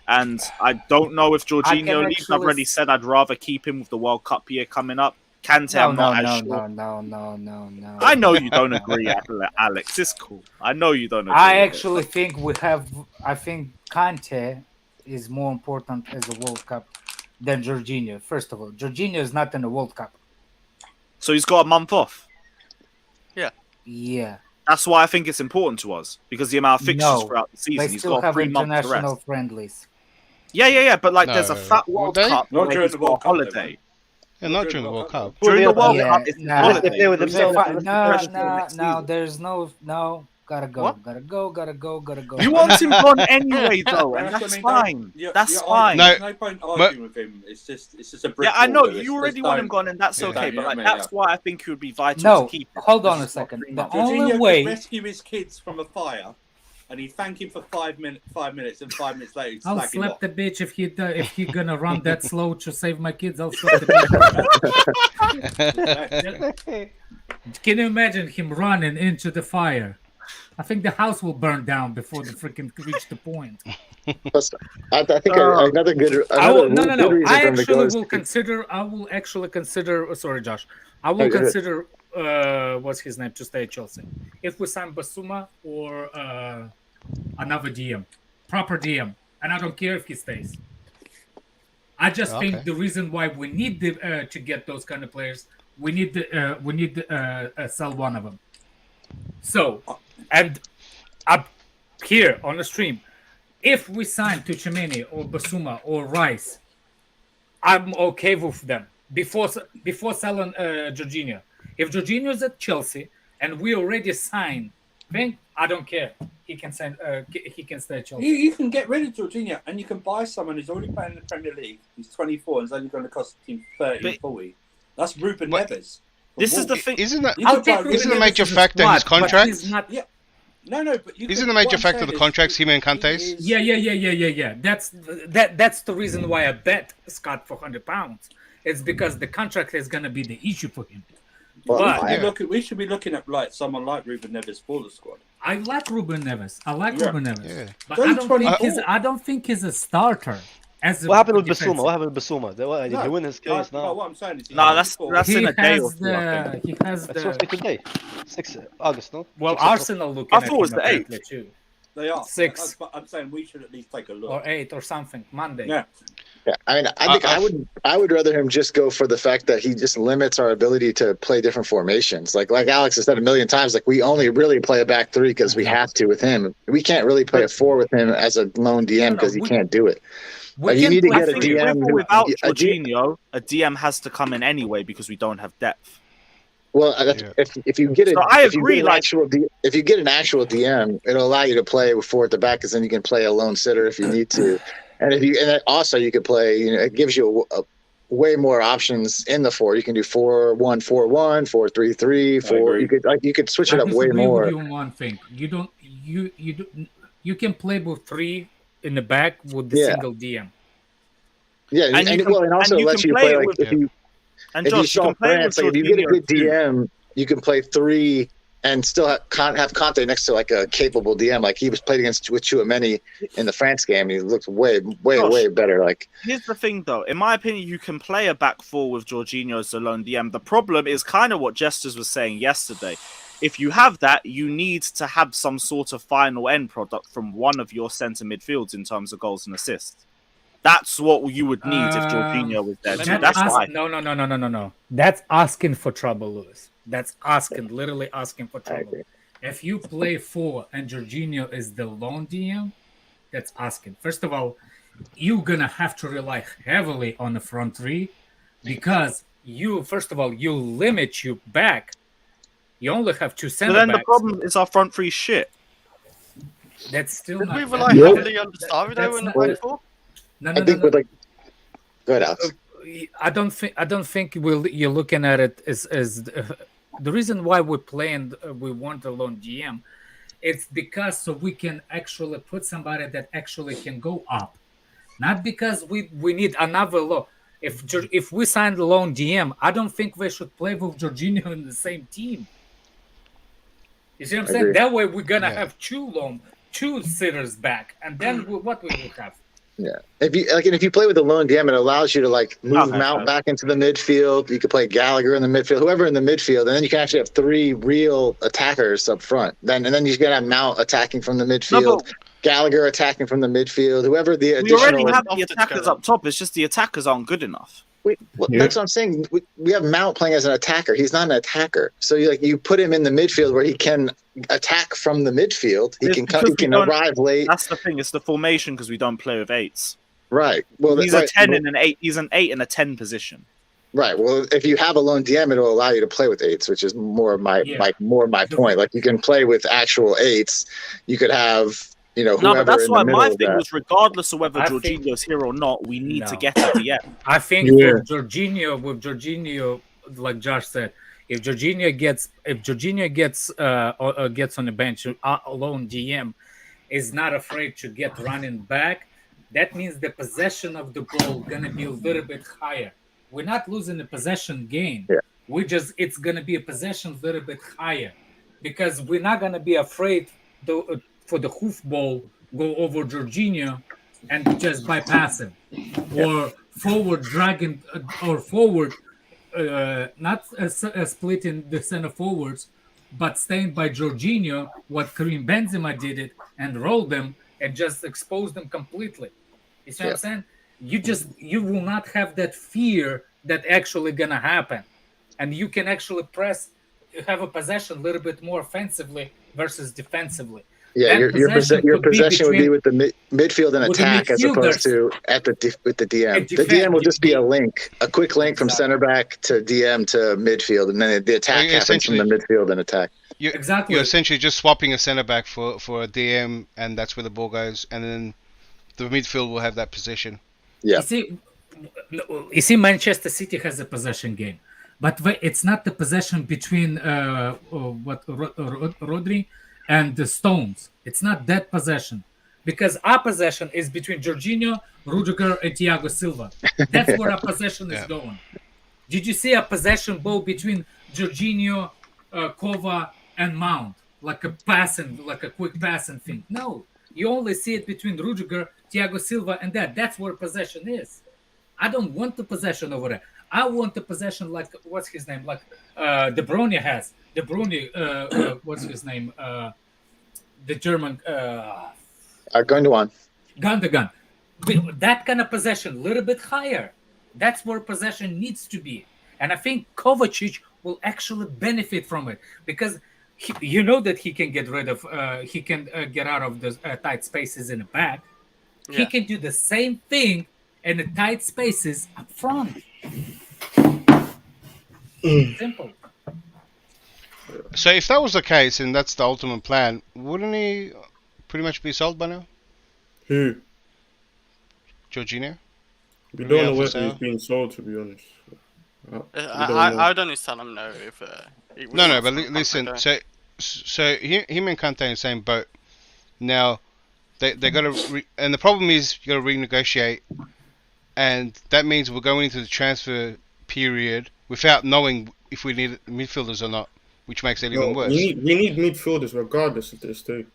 and I don't know if Jorginho leaves. I've actually already said I'd rather keep him with the World Cup year coming up. Kante, I'm not as sure. No. I know you don't agree, Alex. It's cool. I know you don't agree. I with it. actually think I think Conte is more important as a World Cup than Jorginho. First of all, Jorginho is not in the World Cup. So he's got a month off. Yeah. That's why I think it's important to us because the amount of fixtures No, throughout the They season. He's still got have 3 months to international rest. friendlies. Yeah. But like, there's a No. fat Will World they? Cup Not where during he's the got a World Cup, they holiday. Yeah, not during the World Cup. During the World Yeah, Cup, it's nah. Unless they holiday. play with Because themselves. they're- Unless they No, play with themselves. next no. season. There's no. Gotta go. What? Gotta go. You want him gone anyway, though, and what I that's mean, fine. you're That's arguing. fine. No, There's no point arguing with him. It's just a brick Yeah, I know wall, Lewis. you already Just want him don't. gone, and that's Yeah. okay. You But know like, what I mean? that's why I think it would be vital No, to keep him. hold on because a he's got second. 3 The months. only Jorginho way- could rescue his kids from a fire, and he'd thank him for 5 minutes, and 5 minutes later he'd I'll slag him slap off. the bitch if he gonna run that slow to save my kids. I'll slap the bitch. Can you imagine him running into the fire? I think the house will burn down before they freaking reach the point. Plus, I think another good I will, another no. good reason I for him to actually go is will consider. I will actually consider. Sorry, Josh. I will go ahead. consider. What's his name to stay at Chelsea? If we sign Basuma or another DM, proper DM, and I don't care if he stays. I just Okay. think the reason why we need to get those kind of players, we need to sell one of them. So, and up here on the stream, if we sign Tuchemeni or Basuma or Rice, I'm okay with them before selling Jorginho. If Jorginho is at Chelsea and we already signed, then I don't care. He can sign. He can stay at Chelsea. You can get rid of Jorginho and you can buy someone who's already playing in the Premier League. He's 24 and is only going to cost him 30, But- 40. That's Ruben What? Neves. This is the thing. Isn't that You I'll could buy take Ruben Isn't a Neves major as a factor his squad, but contract? he's not. No, but you Isn't could- a major what I'm factor saying the is contracts him and he Kante's? is- Yeah. That's the reason why I bet Scott for £100. It's because the contract is gonna be the issue for him. Well, But Yeah. We should be looking at like someone like Ruben Neves for the squad. I like Ruben Neves. Yeah. Yeah. But Only I don't 24. think I don't think he's a starter. As a What happened with defensive. Basuma? What happened with Basuma? Did he win his case no, now? what I'm saying is he's No, that's 24. in a day or has two. I think. he has That's supposed to the be today. 6 August, no? well 6 October. Arsenal looking I at thought it was him the 8th. apparently too. They are 6. But I'm saying we should at least take a look. Or 8 or something Monday. Yeah. Yeah, I mean, I think I would rather him just go for the fact that he just limits our ability to play different formations. Like Alex has said a million times, like we only really play a back three because we have to with him. We can't really play a four with him as a lone DM because he can't do it. We You can need to play get a I think three. DM with or without a D- Jorginho, a DM has to come in anyway because we don't have depth. Well, Yeah. if you get it, So I if you agree, get an like- actual if you get an actual DM, it'll allow you to play with four at the back, because then you can play a lone sitter if you need to, and then also you could play. It gives you a way more options in the four. You can do 4-1-4-1, 4-3-3, 4. You could switch it I up way disagree more. with you on one thing. You can play with 3 in the back with the Yeah. single DM. Yeah, And and, you can- it also and you lets can you play play it like with- if you And if you Josh, you saw can play it France, with like if you get a Jorginho good too. DM, you can play 3 and still have Conte next to like a capable DM. Like he was played against with Tchouaméni in the France game. He looked way Josh. better. Like Here's the thing, though. In my opinion, you can play a back four with Jorginho as the lone DM. The problem is kind of what Jesters was saying yesterday. If you have that, you need to have some sort of final end product from one of your centre midfields in terms of goals and assists. That's what you would need if Jorginho was there. Too. That's why. No. That's asking for trouble, Lewis. That's literally asking for trouble. agree. If you play 4 and Jorginho is the lone DM, that's asking. First of all, you're gonna have to rely heavily on the front 3 because you limit you back. You only have 2 But center then backs. the problem is our front three shit. That's still Did not. we rely Yeah. heavily on Davido That's in the not- back four? No. I think with like, go ahead, Alex. I don't think you're looking at it as the reason why we're playing. We want a lone GM It's because so we can actually put somebody that actually can go up, not because we need another loan. If we sign the loan DM, I don't think we should play with Jorginho in the same team. You see what I'm saying? That way we're gonna have two sitters back, and then what we will have. Yeah, if you play with a lone DM, it allows you to like move Mount back into the midfield. You could play Gallagher in the midfield, whoever in the midfield, and then you can actually have 3 real attackers up front. Then you're gonna have Mount attacking from the midfield, Gallagher attacking from the midfield, whoever the additional. We already have the attackers up top. It's just the attackers aren't good enough. That's what I'm saying. We have Mount playing as an attacker. He's not an attacker. So you put him in the midfield where he can attack from the midfield. He can arrive late. That's the thing. It's the formation because we don't play with 8s. Right. Well, he's a 10 and an 8. He's an 8 and a 10 position. Right. Well, if you have a lone DM, it'll allow you to play with 8s, which is more my point. Like you can play with actual 8s. You could have. Whoever no, but that's in why the my middle thing of was, regardless of whether Jorginho's here or not, we need to get a DM. I think with Jorginho, like Josh said, if Jorginho gets on the bench alone, DM is not afraid to get running back. That means the possession of the ball gonna be a little bit higher. We're not losing the possession game. Yeah. It's gonna be a possession a little bit higher because we're not gonna be afraid for the hoofball go over Jorginho and just bypass him, or forward dragging, or forward not splitting the center forwards, but staying by Jorginho. What Karim Benzema did it and rolled them and just exposed them completely. You see what I'm saying? You will not have that fear that actually gonna happen, and you can actually have a possession a little bit more offensively versus defensively. Yeah, your possession would be with the midfield and attack as opposed to with the DM. The DM will just be a link, a quick link from center back to DM to midfield, and then the attack happens from the midfield and attack. You're essentially just swapping a center back for a DM, and that's where the ball goes, and then the midfield will have that position. Yeah. You see, Manchester City has a possession game, but it's not the possession between Rodri and the Stones. It's not that possession, because our possession is between Jorginho, Rudiger, and Thiago Silva. That's where our possession is going. Did you see a possession ball between Jorginho, Kova, and Mount, like a quick passing thing? No, you only see it between Rudiger, Thiago Silva, and that's where possession is. I don't want the possession over there. I want the possession like what's his name, like De Bruyne has. De Bruyne, what's his name? The German. Gundogan. Gundogan. That kind of possession, a little bit higher. That's where possession needs to be, and I think Kovacic will actually benefit from it because that he can get rid of, he can get out of the tight spaces in the back. Yeah. He can do the same thing in the tight spaces up front. Simple. So if that was the case and that's the ultimate plan, wouldn't he pretty much be sold by now? Who? Jorginho? We don't know whether he's being sold, to be honest. I would only tell him no if he was No, but listen. So him and Kante in the same boat. Now they got to, and the problem is you got to renegotiate, and that means we're going into the transfer period without knowing if we need midfielders or not, which makes it even worse. We need midfielders regardless of this too.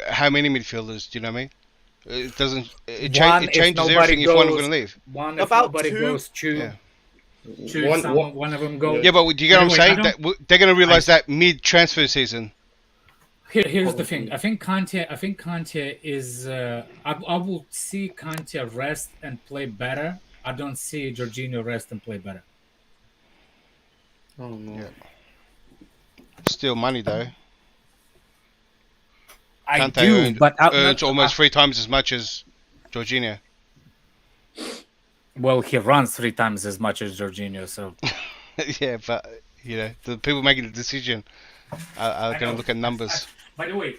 How many midfielders? Do you know what I mean? It doesn't. It changes everything if one is going to leave. One if nobody goes, two. One of them goes. Yeah, but do you get what I'm saying? They're going to realize that mid-transfer season. Here's the thing. I think Conte is. I will see Conte rest and play better. I don't see Jorginho rest and play better. Oh no. Yeah. Still money though. But earns almost 3 times as much as Jorginho. Well, he runs 3 times as much as Jorginho, so. Yeah, but the people making the decision are going to look at numbers. By the way,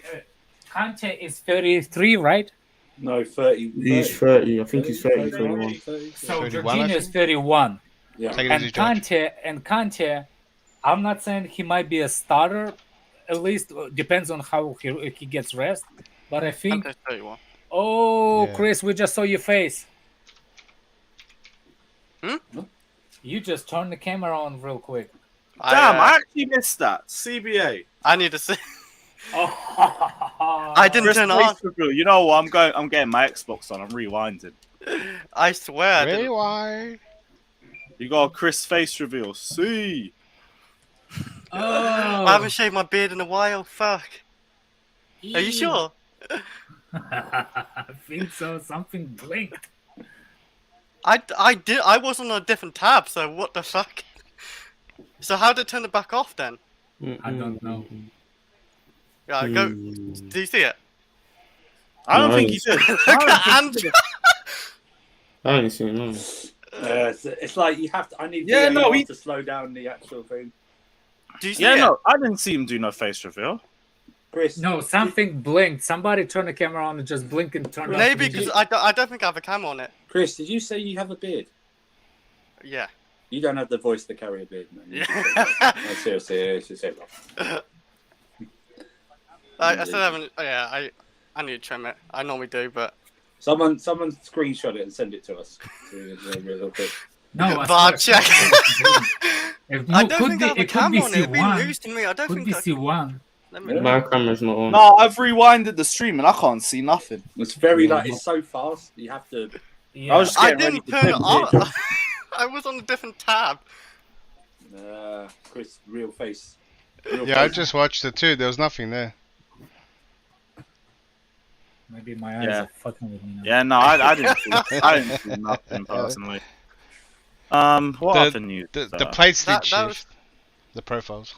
Kante is 33, right? No, 30. He's 30. I think he's 30, 31. So Jorginho is 31. Yeah. And Kante, I'm not saying he might be a starter at least depends on how he gets rest. But I think. Kante's 31. Oh, Yeah. Chris, we just saw your face. Hmm? You just turned the camera on real quick. Damn, I actually missed that. CBA. I need to see. Oh, I didn't turn it on. You know what? I'm getting my Xbox on. I'm rewinding. I swear. I didn't. Rewind. You got a Chris face reveal. See. Oh. I haven't shaved my beard in a while. Fuck. Are you sure? I think so. Something blinked. I was on a different tab, so what the fuck? So how did it turn it back off then? I don't know. Yeah, go. Do you see it? I don't think he did. Look at Andrew. I ain't seen none. It's like you have to. I need Yeah, no, to slow down the actual thing. Do you see Yeah, it? no, I didn't see him do no face reveal. Chris, No, something blinked. Somebody turned the camera on and just blinked and turned Maybe off. because I don't think I have a cam on it. Chris, did you say you have a beard? Yeah. You don't have the voice to carry a beard, man. You Yeah. should say that. No, seriously, it's just it. I still haven't. Yeah, I need to trim it. I normally do, but Someone screenshot it and send it to us. Real quick. No, Bar check. I don't could think be, I have a it could cam be on it. It's been C1. news to me. I don't Could think be I... C1. Let me My camera's not on. No, I've rewinded the stream and I can't see nothing. It's very it's so fast. You have to. Yeah. I was just I getting ready didn't to turn it put on. I was on a different tab. Chris, real face. Yeah, I just watched it too. There was nothing there. Maybe my eyes Yeah. are fucking with me now. Yeah, no, I didn't see nothing personally. What other news? The plates did That was- shift. The profiles.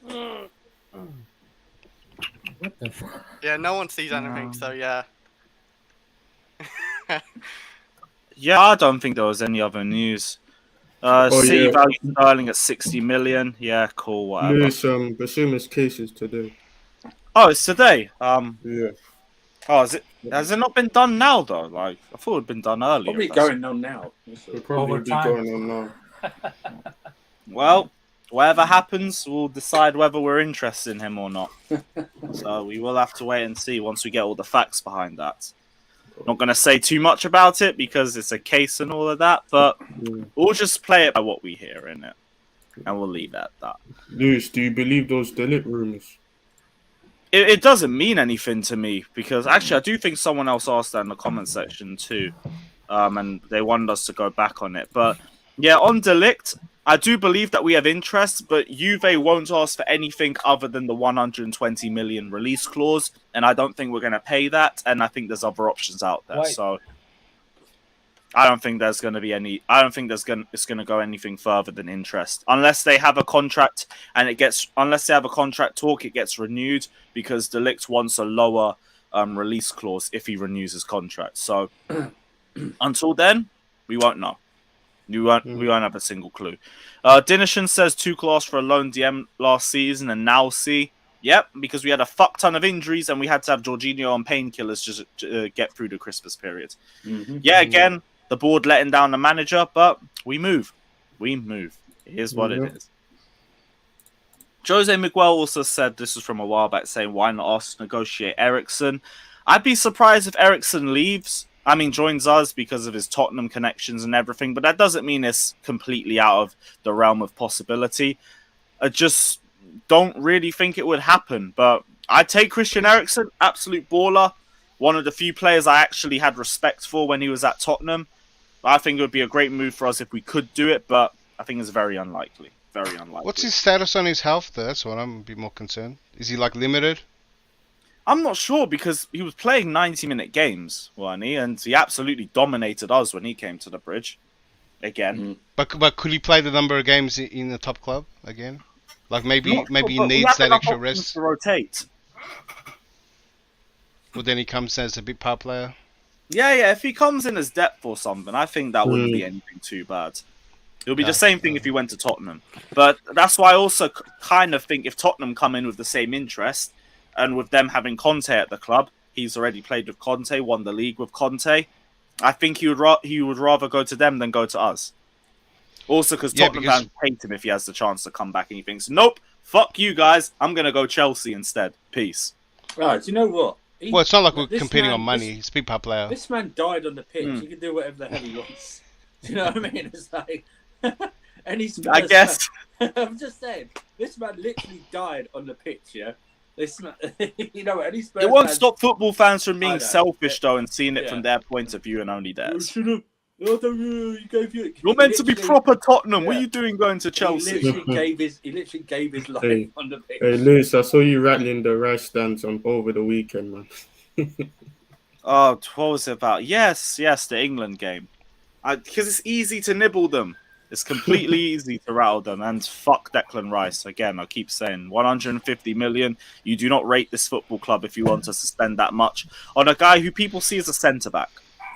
What the fuck? Yeah, no one sees anything, so yeah. Yeah, I don't think there was any other news. City yeah. value Sterling at 60 million. Yeah, cool, whatever. Lewis, Basuma's case is today. Oh, it's today. Yeah. Oh, has it not been done now though? Like, I thought it'd been done earlier. Probably That's- going on now. It'll probably be Overtime. going on now. Well, whatever happens, we'll decide whether we're interested in him or not. So we will have to wait and see once we get all the facts behind that. Not going to say too much about it because it's a case and all of that, but we'll just play it by what we hear in it, and we'll leave it at that. Lewis, do you believe those Ligt rumors? It doesn't mean anything to me because actually I do think someone else asked that in the comment section too, and they wanted us to go back on it. But yeah, on Ligt, I do believe that we have interest, but Juve won't ask for anything other than the 120 million release clause, and I don't think we're going to pay that. And I think there's other options out there, Why? so I don't think there's going to be any. I don't think it's going to go anything further than interest, unless they have a contract and unless they have a contract talk, it gets renewed because Ligt wants a lower release clause if he renews his contract. So until then, we won't know. We won't have a single clue. Dinishan says Tuchel asked for a loan DM last season and now see. Yep, because we had a fuck ton of injuries and we had to have Jorginho on painkillers just to get through the Christmas period. Yeah, again, the board letting down the manager, but we move. We move. It is what it is. Jose Miguel also said, this was from a while back, saying, why not us negotiate Eriksen? I'd be surprised if Eriksen joins us because of his Tottenham connections and everything, but that doesn't mean it's completely out of the realm of possibility. I just don't really think it would happen, but I'd take Christian Eriksen, absolute baller, one of the few players I actually had respect for when he was at Tottenham. I think it would be a great move for us if we could do it, but I think it's very unlikely. Very unlikely. What's his status on his health though? That's what I'm a bit more concerned. Is he like limited? I'm not sure because he was playing 90-minute games, wasn't he? And he absolutely dominated us when he came to the Bridge. Again. But could he play the number of games in the top club again? Like maybe he But we needs have that enough extra options rest. to rotate. Well, then he comes as a big power player. Yeah. If he comes in as depth or something, I think that wouldn't be anything too bad. It would be the same thing if he went to Tottenham. But that's why I also kind of think if Tottenham come in with the same interest, and with them having Conte at the club, he's already played with Conte, won the league with Conte. I think he would rather go to them than go to us. Also, because Tottenham fans hate him if he has the chance to come back and he thinks, nope, Fuck you guys. I'm gonna go Chelsea instead. Peace. Right, do you know what? Well, it's not like we're This competing man- on money. He's a big part player. This man died on the pitch. Hmm. He can do whatever the hell he wants. Do you know what I mean? It's like, and he's. I guess. I'm just saying, this man literally died on the pitch. Yeah, this man. You know, any Spurs It won't fans- stop football fans from I being know. selfish though and seeing it Yeah. from their point of view and only You theirs. should have. You gave you. You're meant to be proper Tottenham. What are Yeah. you doing going to Chelsea? He literally gave his life Hey. on the pitch. Hey, Lewis, I saw you rattling the Rice stands on over the weekend, man. Oh, what was it about? Yes, the England game. Because it's easy to nibble them. It's completely easy to rattle them. And fuck Declan Rice. Again, I keep saying 150 million. You do not rate this football club if you want to spend that much on a guy who people see as a centre-back.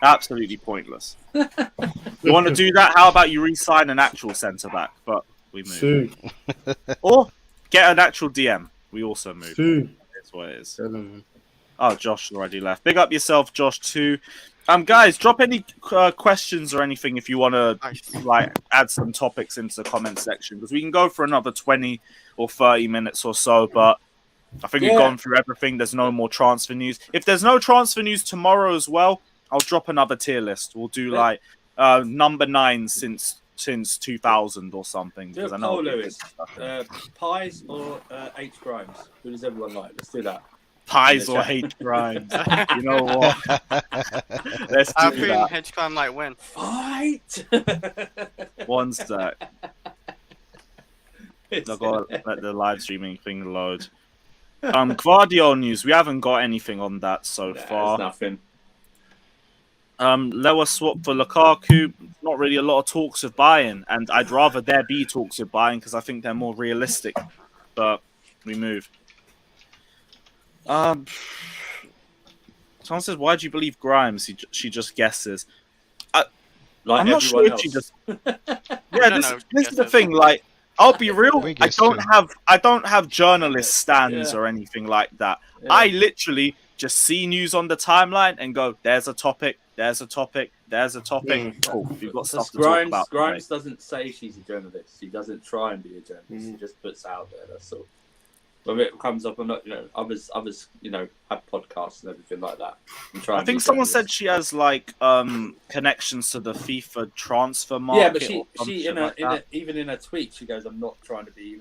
Absolutely pointless. You want to do that? How about you re-sign an actual centre-back? But we move. Sue, Or get an actual DM. We also move. Sue. That's what it is. Tell him, man. Oh, Josh already left. Big up yourself, Josh, too. Guys, drop any questions or anything if you want to like add some topics into the comment section, because we can go for another 20 or 30 minutes or so, but I think we've gone through everything. There's no more transfer news. If there's no transfer news tomorrow as well, I'll drop another tier list. We'll do like number 9 since 2000 or something. Do a I poll, Lewis. Pies or H Grimes? Who does everyone like? Let's do that. Pies or hate Grimes. You know what? Let's I do think that. Hedgecon might win. Fight! One sec. I've got to let the live streaming thing load. Guardiola news. We haven't got anything on that so far. Nothing. Lower swap for Lukaku. Not really a lot of talks of buying, and I'd rather there be talks of buying because I think they're more realistic. But we move. Someone says, "Why do you believe Grimes?" She just guesses. I'm not sure if she just. Yeah, this is the thing. Like, I'll be real. I don't have journalist stands or anything like that. Yeah. I literally just see news on the timeline and go, "There's a topic. There's a topic. There's a topic." Cool. We've got stuff to talk about. Grimes doesn't say she's a journalist. She doesn't try and be a journalist. She just puts out there. That's all. When it comes up, I'm not. Others, have podcasts and everything like that. I think someone said she has like connections to the FIFA transfer market. Yeah, but she even in her tweet, she goes, "I'm not trying to be,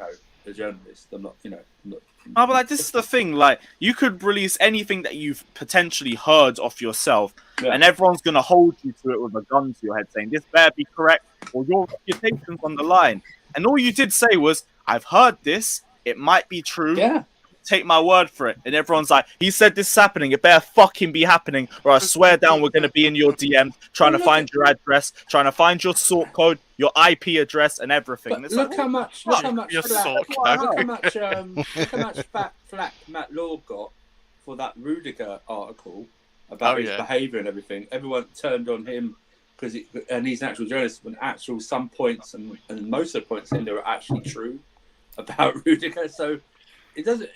a journalist. I'm not, I'm not." Oh, but like this is the thing. Like, you could release anything that you've potentially heard off yourself, and everyone's gonna hold you to it with a gun to your head, saying this better be correct or your reputation's on the line. And all you did say was, "I've heard this. It might be true. Yeah. Take my word for it." And everyone's like, "He said this is happening. It better fucking be happening, or I swear down we're gonna be in your DMs trying to find your address, trying to find your sort code, your IP address, and everything." But look how much Your flack Matt Law got for that Rudiger article about his behaviour and everything. Everyone turned on him and he's an actual journalist. When some points and most of the points in there are actually true about Rudiger. So it doesn't.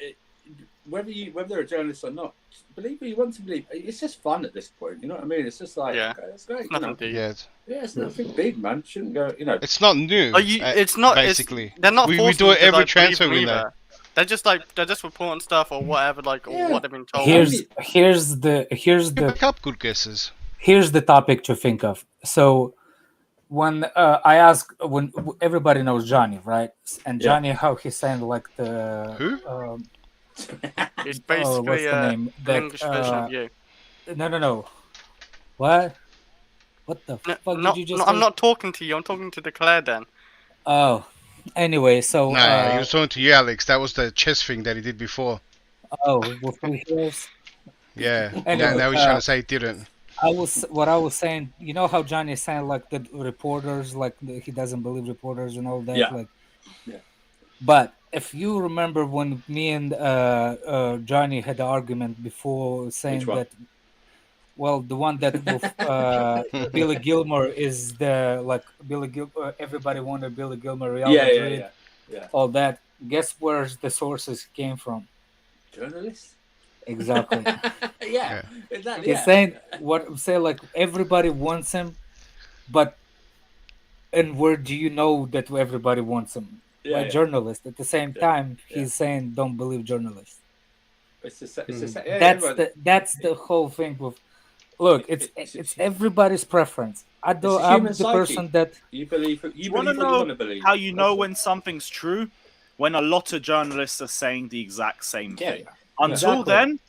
Whether they're a journalist or not, believe what you want to believe. It's just fun at this point. You know what I mean? It's just like, okay, that's great. It's nothing big, man. Shouldn't go. It's not new. It's not basically. They're not. We forcing do you it to, every like, transfer believe window. either. They're just reporting stuff or whatever, like or what they've been told. Here's the Pick up good guesses. Here's the topic to think of. So when I ask, when everybody knows Johnny, right? And Johnny, how he's saying like the who? It's basically what's the name? an English version of you. No. What? What the fuck did you just say? I'm not talking to you. I'm talking to Declare then. Oh, anyway, so No, he was talking to you, Alex. That was the chess thing that he did before. Oh, with 3 years. Yeah. Anyway, now he's trying to say he didn't. I was saying, you know how Johnny is saying like the reporters, like he doesn't believe reporters and all that. Yeah. But if you remember when me and Johnny had an argument before saying that, well, the one that with, Billy Gilmore is the everybody wanted Billy Gilmore, Real Madrid, all that. Guess where the sources came from? Journalists. Exactly. Yeah. Exactly. He's saying like everybody wants him, but and where do you know that everybody wants him? by journalists. At the same time, Yeah. he's saying don't believe journalists. It's the That's the whole thing with. Look, it's everybody's preference. I'm the person that you believe. You want to believe what you want to know believe. how you know when something's true? When a lot of journalists are saying the exact same thing. Until then,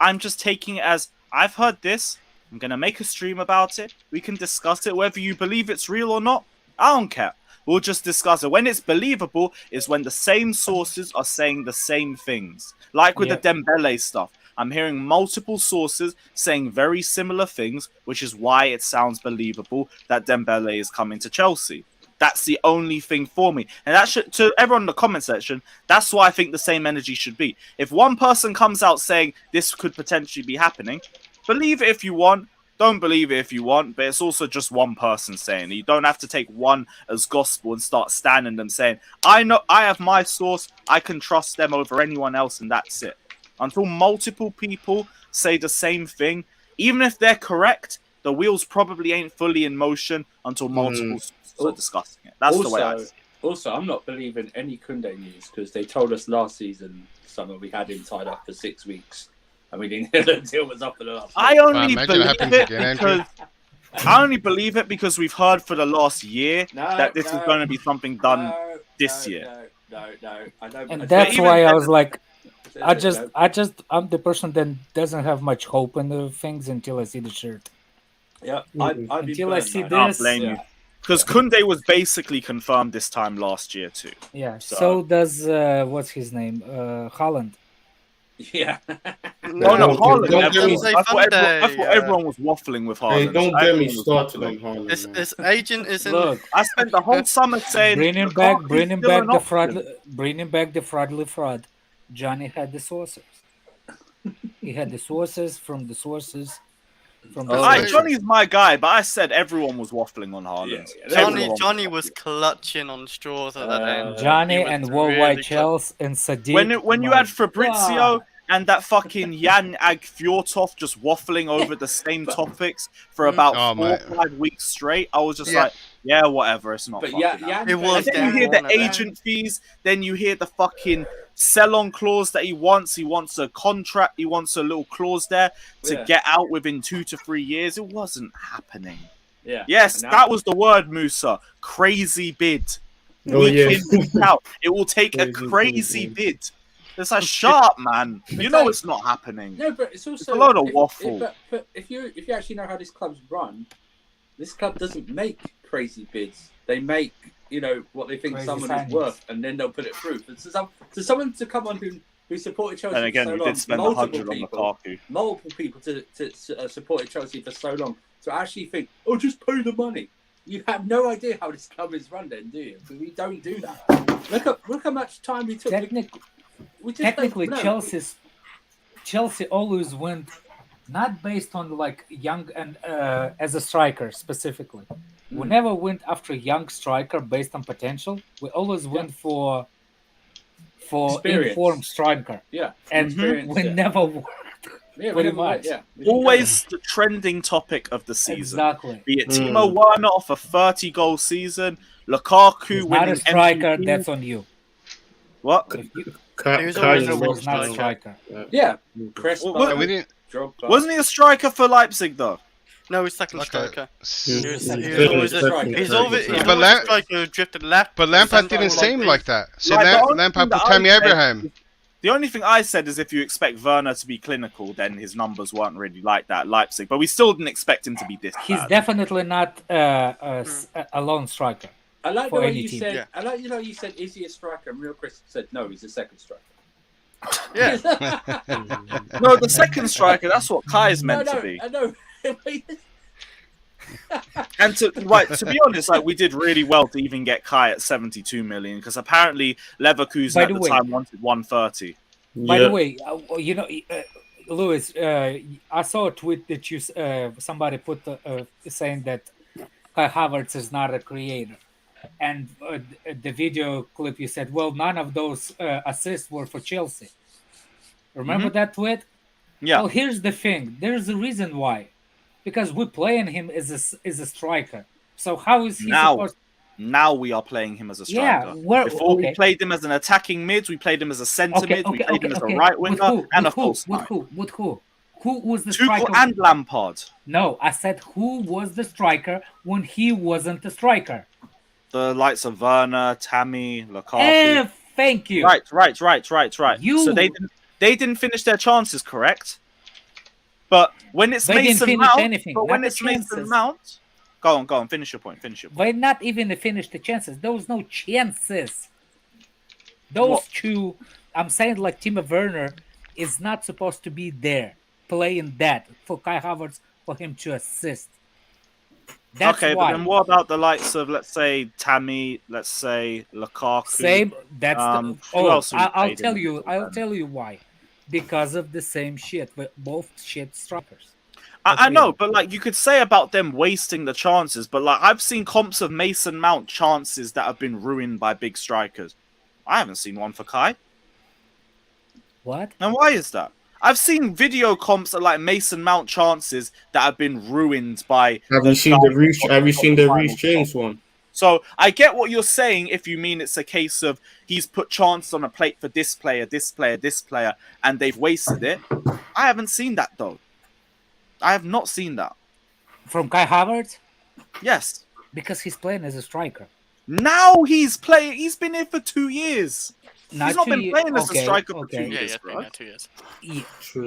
I'm just taking it as I've heard this. I'm gonna make a stream about it. We can discuss it, whether you believe it's real or not. I don't care. We'll just discuss it. When it's believable is when the same sources are saying the same things. Like with the Dembele stuff. I'm hearing multiple sources saying very similar things, which is why it sounds believable that Dembele is coming to Chelsea. That's the only thing for me. And that should, to everyone in the comment section, that's why I think the same energy should be. If one person comes out saying this could potentially be happening, believe it if you want. Don't believe it if you want, but it's also just one person saying it. You don't have to take one as gospel and start standing them saying, I know I have my source, I can trust them over anyone else, and that's it. Until multiple people say the same thing, even if they're correct, the wheels probably ain't fully in motion until multiple sources are discussing it. That's the way I see it. Also, I'm not believing any Kunde news because they told us last season summer we had him tied up for 6 weeks. And we didn't hear the deal was up for the last. I only believe it because we've heard for the last year that this is going to be something done this year. No, I don't. And that's why I was like, I'm the person that doesn't have much hope in the things until I see the shirt. Yeah, until I see this. I don't blame you. Because Kunde was basically confirmed this time last year too. Yeah. So does what's his name? Haaland. Yeah. No, Haaland. I thought everyone was waffling with Haaland. Hey, don't get me started on Haaland. His agent is in. Look, I spent the whole summer saying, bring him back the fraud. Johnny had the sources. He had the sources from the sources. Johnny's my guy, but I said everyone was waffling on Haaland. Yeah. Johnny was clutching on straws at that end. Johnny and Worldwide Chelsea and Sadiq. When you had Fabrizio and that fucking Jan Agfjortov just waffling over the same topics for about 4 or 5 weeks straight, I was just like, yeah, whatever, it's not fucking happening. It was. And then you hear the agent fees, then you hear the fucking sell-on clause that he wants. He wants a contract. He wants a little clause there to get out within 2 to 3 years. It wasn't happening. Yeah. Yes, that was the word, Musa. Crazy bid. Week in, week out. It will take a crazy bid. It's like, shut up, man. You know it's not happening. No, but it's also a load of waffle. But if you actually know how this club's run, this club doesn't make crazy bids. They make what they think someone is worth, and then they'll put it through. But to someone to come on who supported Chelsea and again, for so we long, did spend 100 on Lukaku. multiple people to supported Chelsea for so long, to actually think, oh, just pay the money. You have no idea how this club is run, then, do you? Because we don't do that. Look how much time we took. Technically, Chelsea always went not based on like young and as a striker specifically. We never went after a young striker based on potential. We always went for informed striker. Yeah, and we never worked. Yeah, pretty much. Always the trending topic of the season. Exactly. Be it Timo Werner off a 30-goal season, Lukaku winning not a striker. MVP. That's on you. What? Was not a striker. Yeah, Chris. Wasn't he a striker for Leipzig though? No, he's second striker. He's always a striker who drifted left. But Lampard didn't seem like that. So Lampard put Tammy Abraham. The only thing I said is if you expect Werner to be clinical, then his numbers weren't really like that at Leipzig. But we still didn't expect him to be this He's bad. Definitely not a lone striker. I like the for way any you team. said. I like you said, is he a striker? And real Chris said, no, he's a second striker. Yeah. No, the second striker. That's what Kai's meant to be. I know. And to be honest, like we did really well to even get Kai at 72 million because apparently Leverkusen at the time wanted 130. By the way, Lewis, I saw a tweet that you somebody put saying that Kai Havertz is not a creator, and the video clip you said, well, none of those assists were for Chelsea. Remember that tweet? Yeah. Well, here's the thing. There's a reason why. Because we're playing him as a striker. So how is he supposed? Now we are playing him as a Yeah, striker. we're Before we okay. played him as an attacking mid, we played him as a centre mid, we played him as a right With winger who? and a With who? false With nine. who? With who? Who was the Tuchel striker? and Lampard. No, I said who was the striker when he wasn't a striker. The likes of Werner, Tammy, Lukaku. Thank you. Right. You. So they didn't finish their chances, correct? But when it's They didn't Mason finish Mount, anything, but when not it's the Mason chances. Mount, go on, finish your point. They not even finished the chances. There was no chances. Those What? two, I'm saying like Timo Werner is not supposed to be there playing that for Kai Havertz for him to assist. That's okay, why. but then what about the likes of, let's say, Tammy, let's say Lukaku? Same. That's who oh, else have we I'll played tell in you. the I'll then? tell you why. Because of the same shit. But both shit strikers. I know, but like you could say about them wasting the chances, but like I've seen comps of Mason Mount chances that have been ruined by big strikers. I haven't seen one for Kai. What? And why is that? I've seen video comps of like Mason Mount chances that have been ruined by. Have you seen the Reece James one? So I get what you're saying if you mean it's a case of he's put chances on a plate for this player, and they've wasted it. I haven't seen that though. I have not seen that. From Kai Havertz? Yes. Because he's playing as a striker. Now he's playing. He's been here for 2 years. He's not been playing as a okay, striker for okay. 2 years, bro. Yeah, 2 years.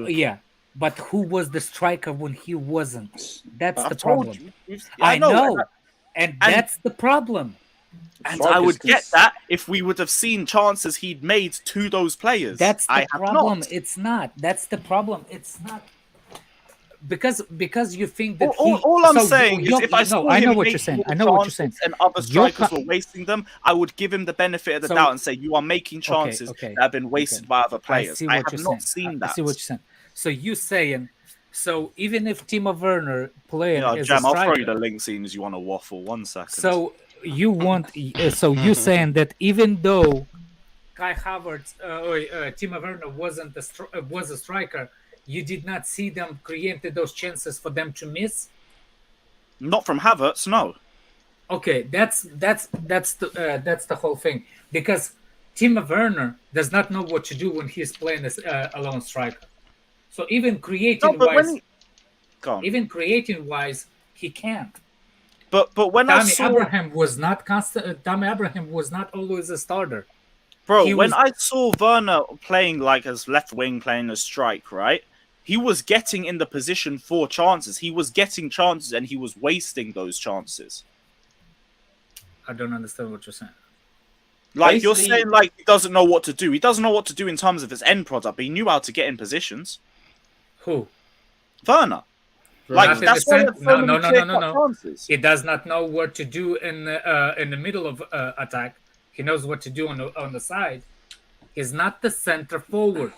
Yeah, but who was the striker when he wasn't? That's I've the told problem. you. I know. And that's the problem. And I would get that if we would have seen chances he'd made to those players. That's the I have problem. not. It's not. That's the problem. It's not. Because you think that all I'm saying is if I saw I know him what make you're saying. more I know what you're saying. chances and other strikers were wasting them, I would give him the benefit of the So- doubt and say you are making chances okay, that have been wasted by other players. I, have you're not saying. seen I that. see what you're saying. So you saying, so even if Timo Werner playing Yeah, as Jam, a I'll throw striker, you the link scene as you want to waffle. 1 second. so you want, so you saying that even though Kai Havertz, Timo Werner wasn't was a striker, you did not see them create those chances for them to miss? Not from Havertz, no. Okay, that's the whole thing, because Timo Werner does not know what to do when he's playing as a lone striker. So even creating wise, he can't. But when I Tammy saw Abraham was not constant. Tammy Abraham was not always a starter. Bro, when I saw Werner playing like as left wing, playing as strike, right? He was getting in the position for chances. He was getting chances and he was wasting those chances. I don't understand what you're saying. Like you're saying, like he doesn't know what to do. He doesn't know what to do in terms of his end product, but he knew how to get in positions. Who? Werner. Like that's why no. He does not know what to do in the middle of attack. He knows what to do on the side. He's not the center forward.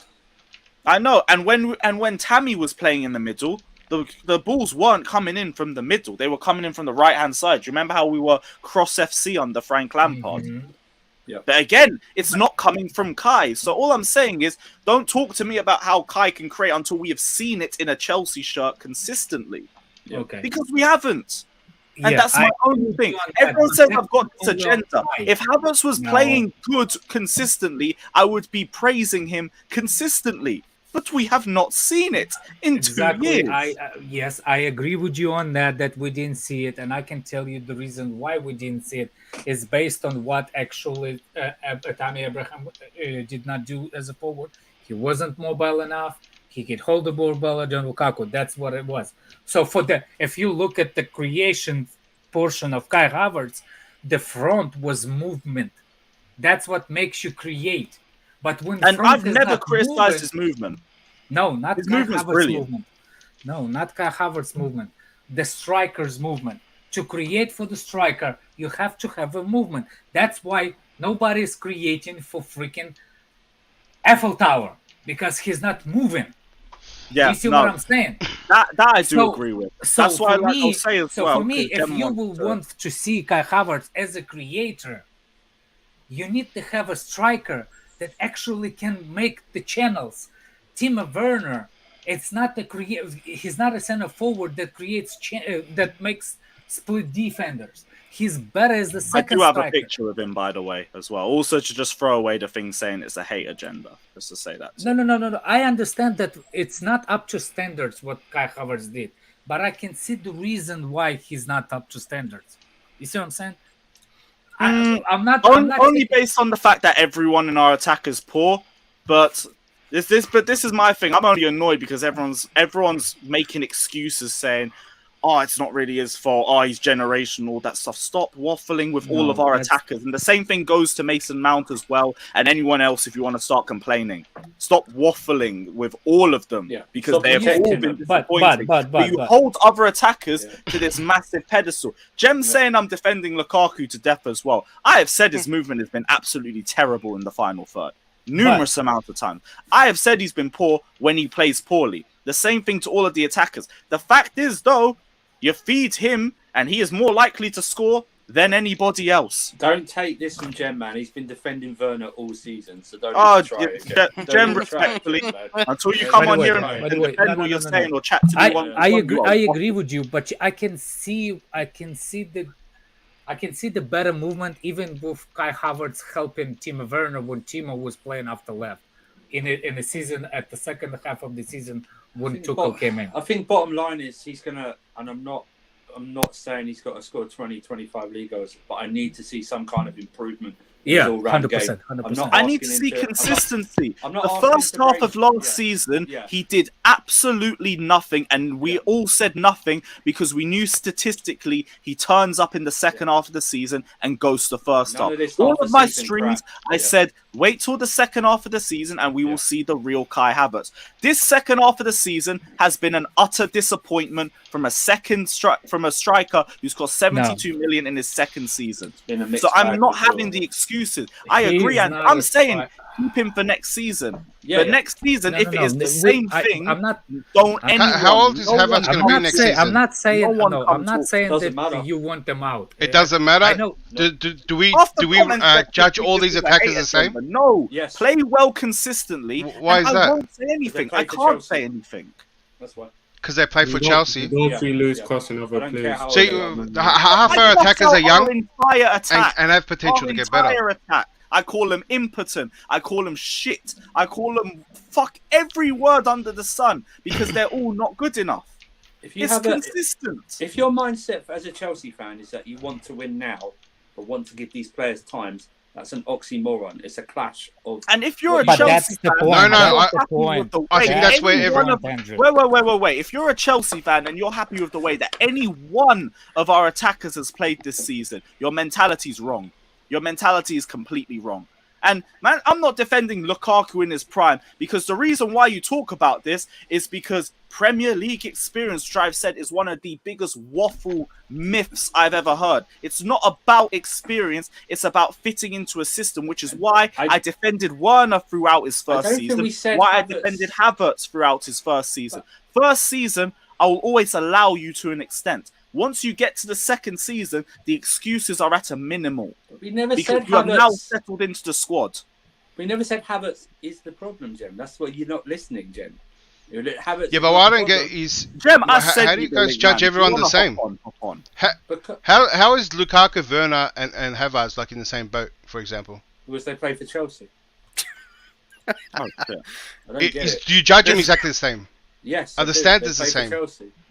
I know, and when Tammy was playing in the middle, the balls weren't coming in from the middle. They were coming in from the right hand side. Do you remember how we were cross FC under Frank Lampard? Mm-hmm. Yeah. But again, it's not coming from Kai. So all I'm saying is, don't talk to me about how Kai can create until we have seen it in a Chelsea shirt consistently. Okay. Because we haven't. And Yeah, that's my only thing. Everyone says I've got this agenda. If Havertz was playing good consistently, I would be praising him consistently. But we have not seen it in 2 years. Yes, I agree with you on that we didn't see it. And I can tell you the reason why we didn't see it is based on what actually Tammy Abraham did not do as a forward. He wasn't mobile enough. He could hold the ball better than Lukaku. That's what it was. So if you look at the creation portion of Kai Havertz, the front was movement. That's what makes you create. But when I've never criticized his movement. No, not his Kai movement's Havertz brilliant. movement. No, not Kai Havertz movement. The striker's movement. To create for the striker, you have to have a movement. That's why nobody is creating for freaking Eiffel Tower, because he's not moving. Yeah, you see what I'm saying? That I do agree with. So That's why I'll say as so well. for me, if you will want to see Kai Havertz as a creator, you need to have a striker that actually can make the channels. Timo Werner, it's not he's not a center forward that creates that makes split defenders. he's better as the I second do have striker. a picture of him, by the way, as well. Also, to just throw away the thing saying it's a hate agenda, just to say that. No. I understand that it's not up to standards what Kai Havertz did, but I can see the reason why he's not up to standards. You see what I'm saying? I'm not only based on the fact that everyone in our attack is poor, but this is my thing. I'm only annoyed because everyone's making excuses saying, "Oh, it's not really his fault. Oh, he's generational, all that stuff." Stop waffling with all of our attackers. And the same thing goes to Mason Mount as well, and anyone else if you want to start complaining. Stop waffling with all of them because they have all been disappointing. But you hold other attackers to this massive pedestal. Jem's saying I'm defending Lukaku to death as well. I have said his movement has been absolutely terrible in the final third. Numerous amount of time. I have said he's been poor when he plays poorly. The same thing to all of the attackers. The fact is, though, you feed him, and he is more likely to score than anybody else. Don't take this from Jem, man. He's been defending Werner all season, so don't try it. Jem, respectfully, until you come on here and defend what you're saying or chat to me. I agree with you, but I can see the better movement even with Kai Havertz helping Timo Werner when Timo was playing off the left in the season at the second half of the season when Tuchel came in. I think bottom line is he's gonna, and I'm not saying he's got to score 20, 25 league goals, but I need to see some kind of improvement. Yeah, 100%. 100%. I need to see consistency. The first half of last season, he did absolutely nothing, and we all said nothing because we knew statistically he turns up in the second half of the season and goes to first half. All of my streams, I said, wait till the second half of the season and we will see the real Kai Havertz. This second half of the season has been an utter disappointment from a striker who's cost 72 million in his second season. So I'm not having the excuses. I agree, and I'm saying keep him for next season. But next season, if it is the same thing, don't anyone. How old is Havertz going to be next season? I'm not saying that you want them out. It doesn't matter. Do we judge all these attackers the same? No. Yes. Play well consistently. Why is that? I won't say anything. I can't say anything. That's why. Because they play for Chelsea. Don't we lose crossing other players? So half our attackers are young and have potential to get better. I call them impotent. I call them shit. I call them fuck every word under the sun because they're all not good enough. It's consistent. If your mindset as a Chelsea fan is that you want to win now, but want to give these players times, that's an oxymoron. It's a clash of. And if you're a Chelsea fan, I think that's where everyone. Wait. If you're a Chelsea fan and you're happy with the way that any one of our attackers has played this season, your mentality's wrong. Your mentality is completely wrong. And man, I'm not defending Lukaku in his prime because the reason why you talk about this is because Premier League experience, Drive said, is one of the biggest waffle myths I've ever heard. It's not about experience, it's about fitting into a system, which is why I defended Werner throughout his first season, why I defended Havertz throughout his first season. First season, I will always allow you to an extent. Once you get to the second season, the excuses are at a minimal. We never because said you have Havertz. now settled into the squad. We never said Havertz is the problem, Jem. That's what you're not listening, Jem. Havertz what I don't get is Jem, how do you guys judge everyone the same? How is Lukaku, Werner, and Havertz like in the same boat, for example? Because they play for Chelsea. Do you judge them exactly the same? Yes. Are the standards the same?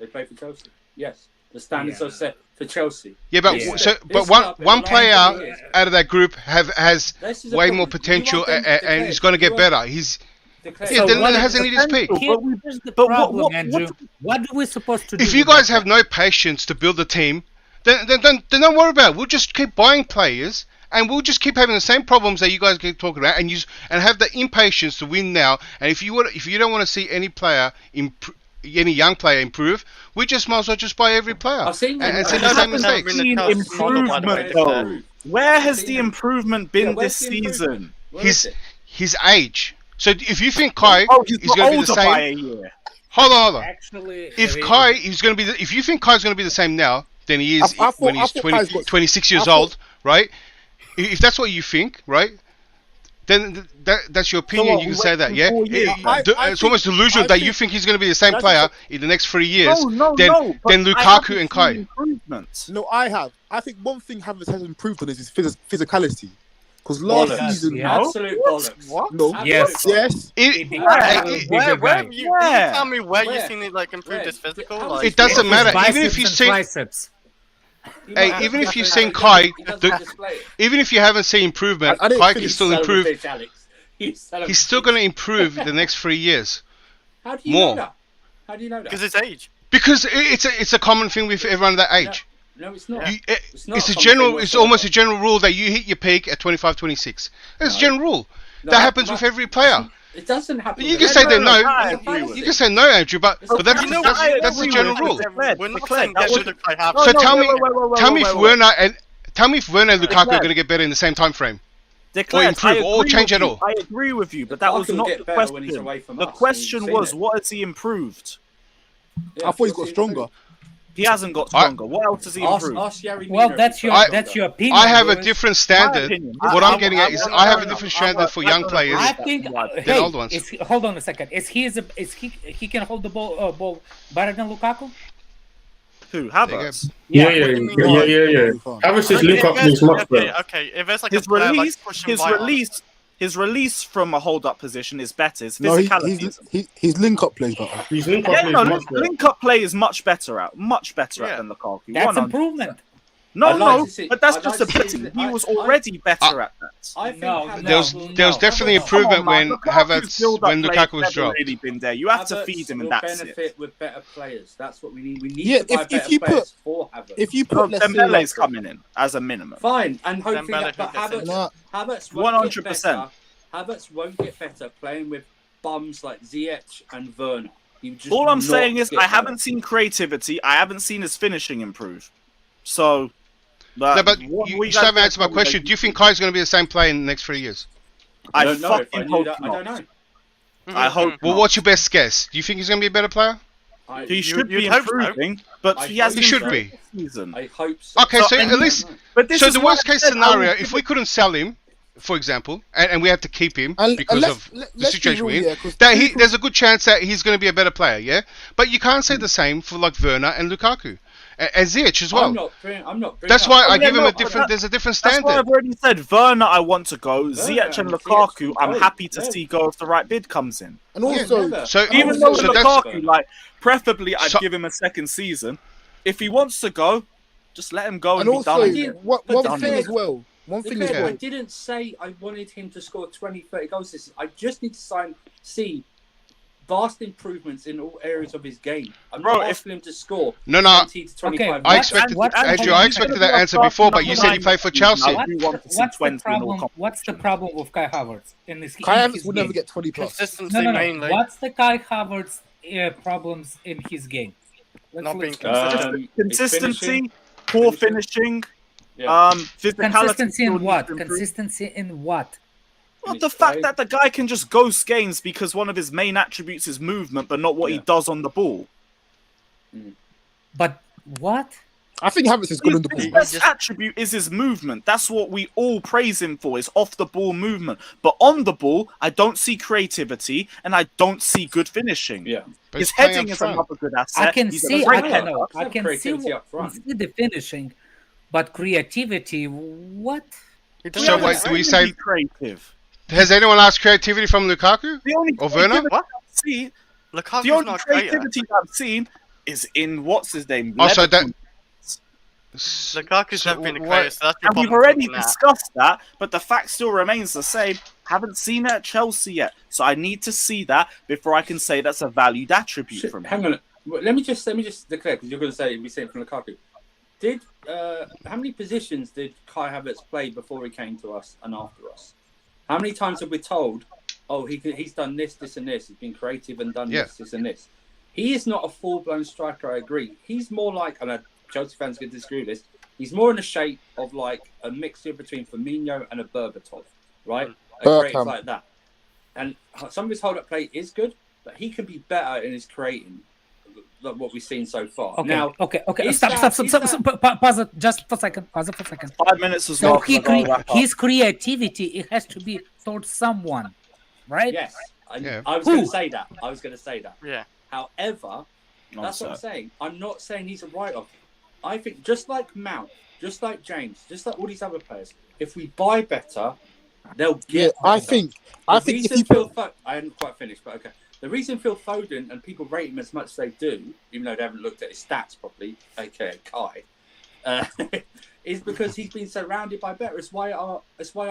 They play for Chelsea. Yes. The standards are set for Chelsea. Yeah, but one player out of that group has way more potential and is going to get better. Hasn't hit his peak. But what are we supposed to do? If you guys have no patience to build a team, then don't worry about it. We'll just keep buying players and we'll just keep having the same problems that you guys keep talking about and have the impatience to win now. And if you don't want to see any player any young player improve, we just might as well just buy every player and see the same mistakes. Improvement, though. Where has the improvement been this season? His age. So if you think Kai is going to be the same, hold on. Actually, if you think Kai's going to be the same now than he is when he's 26 years old, right? If that's what you think, right? then that's your opinion. what, You we can say wait that, for yeah. 4 years? It's almost delusional that you think he's going to be the same player in the next 3 years. No, Then Lukaku and Kai. Improvements. No, I have. I think one thing Havertz has improved on is his physicality. Because last season, absolute bollocks. What? No. Yes. Yes. Where have you? Can you tell me where you've seen it like improve this physical? Like, It doesn't matter. Even if you see, hey, even if you've seen Kai, even if you haven't seen improvement, Kai can still improve. He's still going to improve the next 3 years. How do you know that? How do you know that? Because it's age. Because it's a common thing with everyone that age. No, it's not. It's a general. It's almost a general rule that you hit your peak at 25, 26. That's a general rule. That happens with every player. It doesn't happen. You can say that no. You can say no, Andrew, but that's the general rule. We're not saying that should have. So tell me if Werner and Lukaku are going to get better in the same time frame, or improve, or change at all. I agree with you, but that was not the question. The question was, what has he improved? I thought he's got stronger. He hasn't got stronger. What else has he improved? Well, that's your opinion. I have a different standard. What I'm getting at is I have a different standard for young players I think. than old ones. Hold on a second. Is he can hold the ball better than Lukaku? Who? Havertz? Yeah. Havertz's link-up is much better. Okay. If there's like a player like his release from a hold-up position is better. His No, physicality. his link-up plays better. His link-up play is much better. Link-up play is much better out than Lukaku. That's improvement. No, but that's just ability. He was already better at that. There was definitely improvement when Lukaku was dropped. Really been there. You have to feed him, and that's it. Benefit with better players. That's what we need. We need to buy better players for Havertz. If you put Dembele's coming in as a minimum. Fine, and hopefully Havertz won't get better. Havertz won't get better playing with bums like Ziyech and Werner. All I'm saying is I haven't seen creativity. I haven't seen his finishing improve. So. But you still haven't answered my question. Do you think Kai's going to be the same player in the next 3 years? I fucking hope not. I don't know. I hope. Well, what's your best guess? Do you think he's going to be a better player? He should be improving, but he hasn't. He should be. I hope so. Okay, so at least. So the worst case scenario, if we couldn't sell him, for example, and we had to keep him because of the situation we're in, there's a good chance that he's going to be a better player, yeah? But you can't say the same for like Werner and Lukaku. And Ziyech as well. I'm not. That's why I give him a different. There's a different standard. That's why I've already said Werner. I want to go. Ziyech and Lukaku. I'm happy to see go if the right bid comes in. And also, even though Lukaku, like, preferably I'd give him a second season. If he wants to go, just let him go and be done. One thing as well. I didn't say I wanted him to score 20, 30 goals this season. I just need to see vast improvements in all areas of his game. I'm not asking him to score 20 to 25. I expected that answer before, but you said he played for Chelsea. What's the problem with Kai Havertz? Kai Havertz will never get 20 plus. Consistency mainly. What's the Kai Havertz problems in his game? Not being consistent. Consistency, poor finishing, physicality. Consistency in what? Consistency in what? Well, the fact that the guy can just ghost games because one of his main attributes is movement, but not what he does on the ball. But what? I think Havertz is good on the ball. His best attribute is his movement. That's what we all praise him for, is off-the-ball movement. But on the ball, I don't see creativity, and I don't see good finishing. Yeah. His heading is another good asset. I can see the finishing, but creativity, what? So wait, do we say creative? Has anyone asked creativity from Lukaku or Werner? The only creativity I've seen is in what's his name. Also, that Lukaku's never been a creator, so that's your and we've already discussed that, but the fact still remains the same. Haven't seen it at Chelsea yet, so I need to see that before I can say that's a valued attribute from him. Hang on, let me just declare, because you're going to say it'd be same from Lukaku. How many positions did Kai Havertz play before he came to us and after us? How many times have we told, oh, he's done this, this, and this. He's been creative and done this, this, and this. He is not a full-blown striker, I agree. He's more like, and Chelsea fans can disagree with this, he's more in the shape of like a mixture between Firmino and a Berbatov, right? A creative like that. And some of his hold-up play is good, but he can be better in his creating. what we've seen so far. Okay, Now, okay. is Stop. that- Pause it just for a second. Pause it for a second. 5 minutes as So well. 'cause I gotta wrap up. his creativity, it has to be towards someone, right? Yes, Yeah. I was going to say that. Yeah. However, that's what I'm Nonsense. saying. I'm not saying he's a write-off. I think just like Mount, just like James, just like all these other players, if we buy better, they'll get better. I think if you put, I hadn't quite finished, but okay. The reason Phil Foden and people rate him as much as they do, even though they haven't looked at his stats properly, aka Kai, is because he's been surrounded by better. It's why our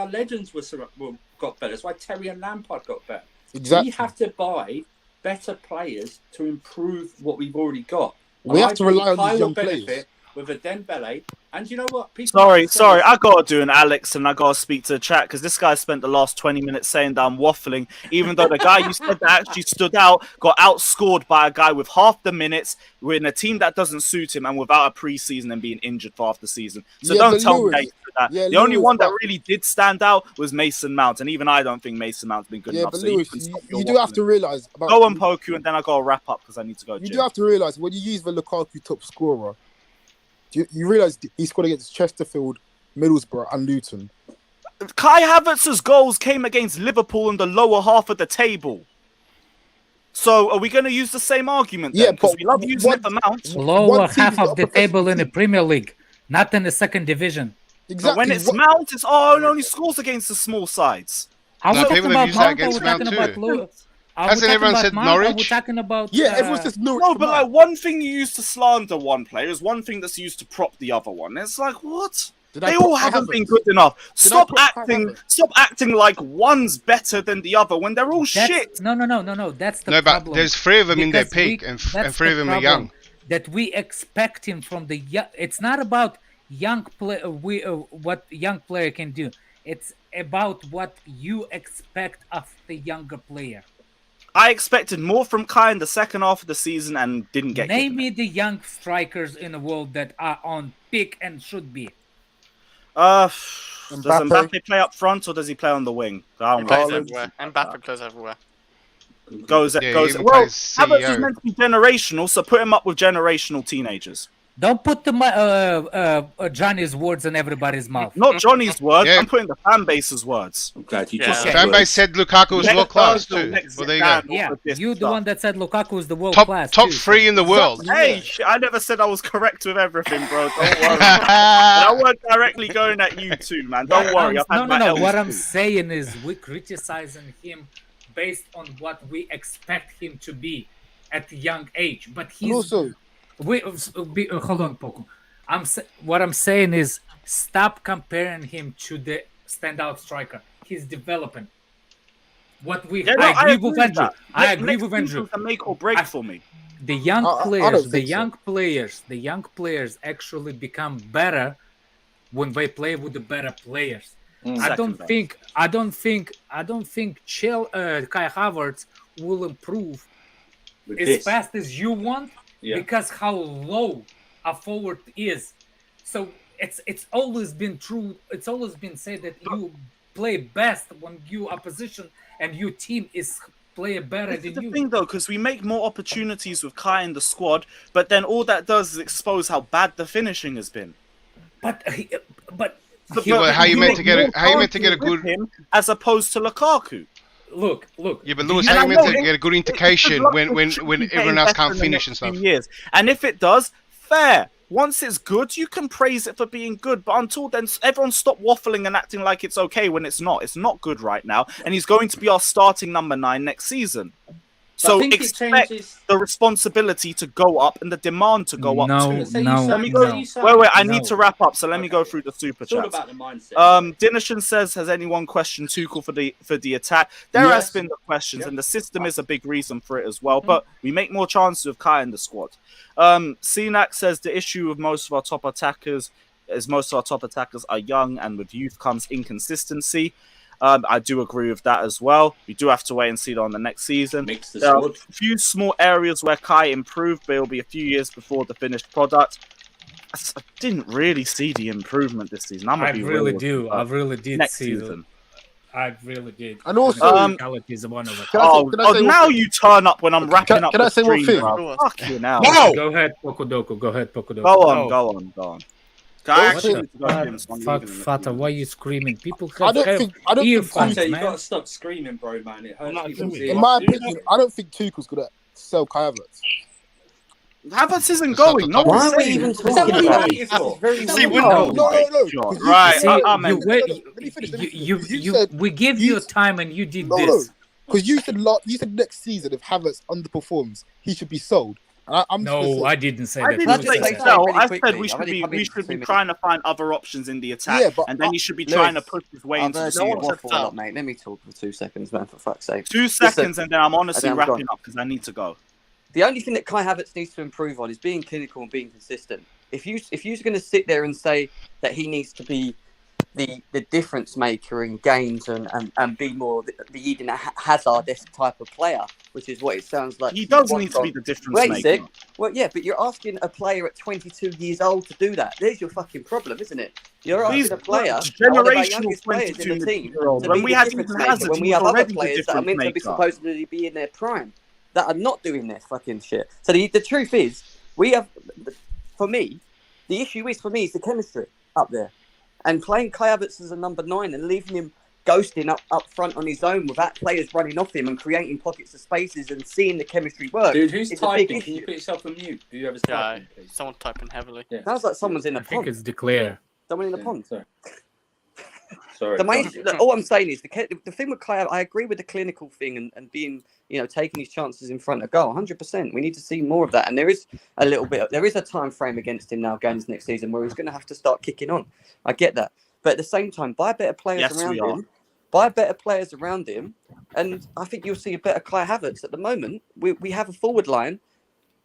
legends got better. It's why Terry and Lampard got better. Exactly. We have to buy better players to improve what we've already got. We have to rely on Kai these will young players. benefit with a Dembele, and you know what? People Sorry, I gotta do an Alex and I gotta speak to the chat because this guy spent the last 20 minutes saying that I'm waffling, even though the guy you said that actually stood out got outscored by a guy with half the minutes, with a team that doesn't suit him, and without a preseason and being injured for half the season. So Yeah, don't but tell me Lewis- that. yeah, The only Lewis, one that but- really did stand out was Mason Mount, and even I don't think Mason Mount's been good Yeah, enough. but So Lewis, can stop your you do have to waffling. realise about. Go on, Poku, and then I gotta wrap up because I need to go. You Gym. do have to realise when you use the Lukaku top scorer, you realise he scored against Chesterfield, Middlesbrough, and Luton. Kai Havertz's goals came against Liverpool in the lower half of the table. So are we going to use the same argument then? Yeah, Because but we love using it for Mount. Lower One team half is of not the professional table in the team. Premier League, not in the second division. But when it's Mount, it's it only scores against the small sides. Are we No, talking people have about used that Mount? Or against we talking Mount about too. Lewis? Hasn't everyone said Mount? Are we Norwich? talking about? Yeah, everyone says Norwich. No, but like one thing you use to slander one player is one thing that's used to prop the other one. It's like what? They all haven't been good enough. Stop acting like one's better than the other when they're all shit. No. That's the No, but problem. there's 3 of them in their Because we- peak, and that's 3 the of them are problem, young. That we expect him from the young. It's not about young play. What young player can do. It's about what you expect of the younger player. I expected more from Kai in the second half of the season and didn't get. Name me the young strikers in the world that are on peak and should be. Does Mbappe. Mbappe play up front or does he play on the wing? I don't Plays know. everywhere. And Mbappe plays everywhere. Goes. Yeah, he Well, even plays Havertz is CEO. meant to be generational, so put him up with generational teenagers. Don't put the Johnny's words in everybody's mouth. Not Johnny's words. Yeah. I'm putting the fan base's words. I'm glad you Yeah. just said Fan words. base said Lukaku was Next world class Thursday, too. next Well, there you go. Dan, Yeah, all of this you the stuff. one that said Lukaku is the world Top class. top too. 3 in the world. Hey, I never said I was correct with everything, bro. Don't worry. I weren't directly going at you too, man. Don't worry. I've had my No. L's What I'm too. saying is we're criticizing him based on what we expect him to be at a young age. But And he's also, hold on, Poco. What I'm saying is stop comparing him to the standout striker. He's developing. What we Yeah, no, I agree with Andrew. that. I agree Next with season's Andrew. a make or break for me. The young I don't players, think so. the young players actually become better when they play with the better players. I don't think Kai Havertz will improve With as this. fast as you want because how low a forward is. So it's always been true. It's always been said that you play best when your opposition and your team is play better This is than the you. thing, though, because we make more opportunities with Kai in the squad, but then all that does is expose how bad the finishing has been. But Yeah, but how you meant to get a good? Him as opposed to Lukaku. Look. Yeah, but Lewis, And how I you meant know to him- get a good indication when Should be everyone else getting can't better in the finish and next stuff? few years. And if it does, fair. Once it's good, you can praise it for being good. But until then, everyone stop waffling and acting like it's okay when it's not. It's not good right now. And he's going to be our starting number 9 next season. So think it expect changes- the responsibility to go up and the demand to go up too. Let me go. no. Wait, I No. need to wrap up. So let me go through the super It's all chats. about the mindset. Dinishan says, has anyone questioned Tuchel for the attack? There has Yes. been the questions, and the system is a big reason for it as well. But we make more chances with Kai in the squad. Cenac says the issue with most of our top attackers is most of our top attackers are young, and with youth comes inconsistency. I do agree with that as well. We do have to wait and see it on the next season. There are a few small areas where Kai improved, but it'll be a few years before the finished product. I didn't really see the improvement this season. I'm gonna I be really real do. with you, I really did next see season. I really did. And also, technicality is one of it. Now you turn up when I'm wrapping up. Can I say one thing? Fuck you now. No! Go ahead, Pokodoku. Go ahead, Pokodoku. Go on. Fuck, Fata, why are you screaming? People I have don't think earphones, Fata, you man. gotta stop screaming, bro, man. It hurts people's ears. In my opinion, I don't think Tuchel's gonna sell Kai Havertz. Havertz isn't going. No Why one's are we saying even it. talking about it? We give you time and you did this. Because you said next season if Havertz underperforms, he should be sold. And I didn't say I that. didn't say sell. I said we should be trying to find other options in the attack, and then he should be trying to push his way into the season. Mate, let me talk for 2 seconds, man. For fuck's sake. 2 seconds, and then I'm honestly wrapping up because I need to go. The only thing that Kai Havertz needs to improve on is being clinical and being consistent. If you're going to sit there and say that he needs to be the difference maker in games and be more the Eden Hazard-esque type of player, which is what it sounds like. He does need to be the difference maker. Well, yeah, but you're asking a player at 22 years old to do that. There's your fucking problem, isn't it? You're asking a player, one of our youngest players in the team, to be the difference maker when we have other players that are meant to be supposedly be in their prime that are not doing their fucking shit. So the truth is, for me, the issue is the chemistry up there. And playing Kai Havertz as a number 9 and leaving him ghosting up front on his own without players running off him and creating pockets of spaces and seeing the chemistry work. Dude, who's typing? Can you put yourself on mute? Whoever's typing, please. Someone's typing heavily. Yeah. Sounds like someone's in a pond. I think it's Declare. Someone in the pond. Sorry. All I'm saying is the thing with Kai, I agree with the clinical thing and being, taking his chances in front of goal. 100%. We need to see more of that. And there is a time frame against him now going into next season where he's going to have to start kicking on. I get that. But at the same time, buy better players around him. And I think you'll see a better Kai Havertz. At the moment, we have a forward line,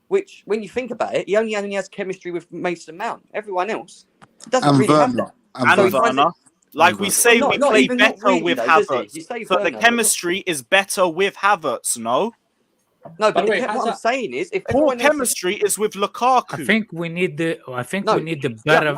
which, when you think about it, he only has chemistry with Mason Mount. Everyone else doesn't really have that. And Werner. Like we say, we play better with Havertz. So the chemistry is better with Havertz, no? No, but what I'm saying is, if poor chemistry is with Lukaku. I think we need the better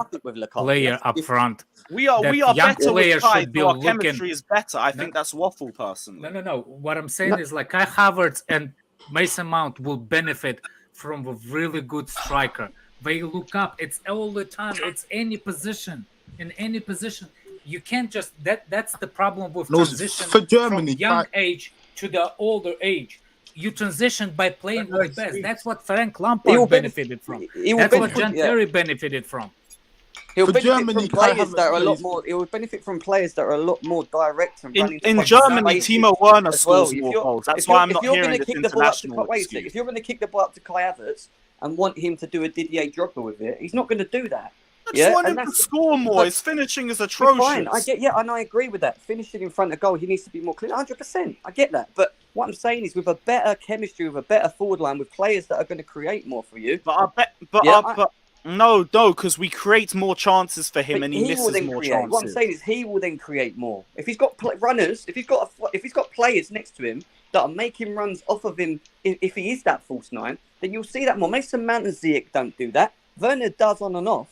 player up front. We are better with Kai, so our chemistry is better. I think that's waffle, personally. No. What I'm saying is, like, Kai Havertz and Mason Mount will benefit from a really good striker. They look up. It's all the time. It's any position. In any position. You can't just... That's the problem with transition for Germany, from young age to the older age. You transition by playing with the best. That's what Frank Lampard benefited from. That's what John Terry benefited from. He'll benefit from players that are a lot more. He will benefit from players that are a lot more direct and running. In Germany, Timo Werner scores more goals. That's why I'm not hearing this international excuse. If you're going to kick the ball up to Kai Havertz and want him to do a Didier Drogba with it, he's not going to do that. I just want him to score more. His finishing is atrocious. Fine, and I agree with that. Finishing in front of goal, he needs to be more clean. 100%. I get that, but what I'm saying is, with a better chemistry, with a better forward line, with players that are going to create more for you. No, because we create more chances for him, and he misses more chances. What I'm saying is, he will then create more. If he's got runners, if he's got players next to him that are making runs off of him, if he is that false 9, then you'll see that more. Mason Mount and Ziyech don't do that. Werner does on and off.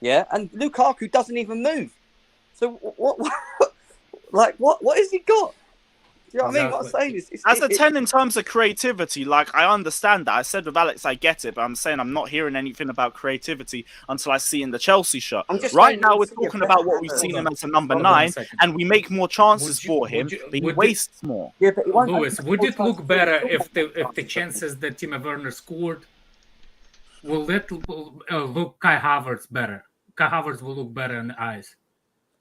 Yeah, and Lukaku doesn't even move. So what has he got? Do you know what I mean? What I'm saying is, as a 10 in terms of creativity, like, I understand that. I said with Alex, I get it, but I'm saying I'm not hearing anything about creativity until I see in the Chelsea shirt. Right now, we're talking about what we've seen him as a number 9, and we make more chances for him, but he wastes more. Yeah, but Lewis, would it look better if the chances that Timo Werner scored will look Kai Havertz better? Kai Havertz will look better in the eyes.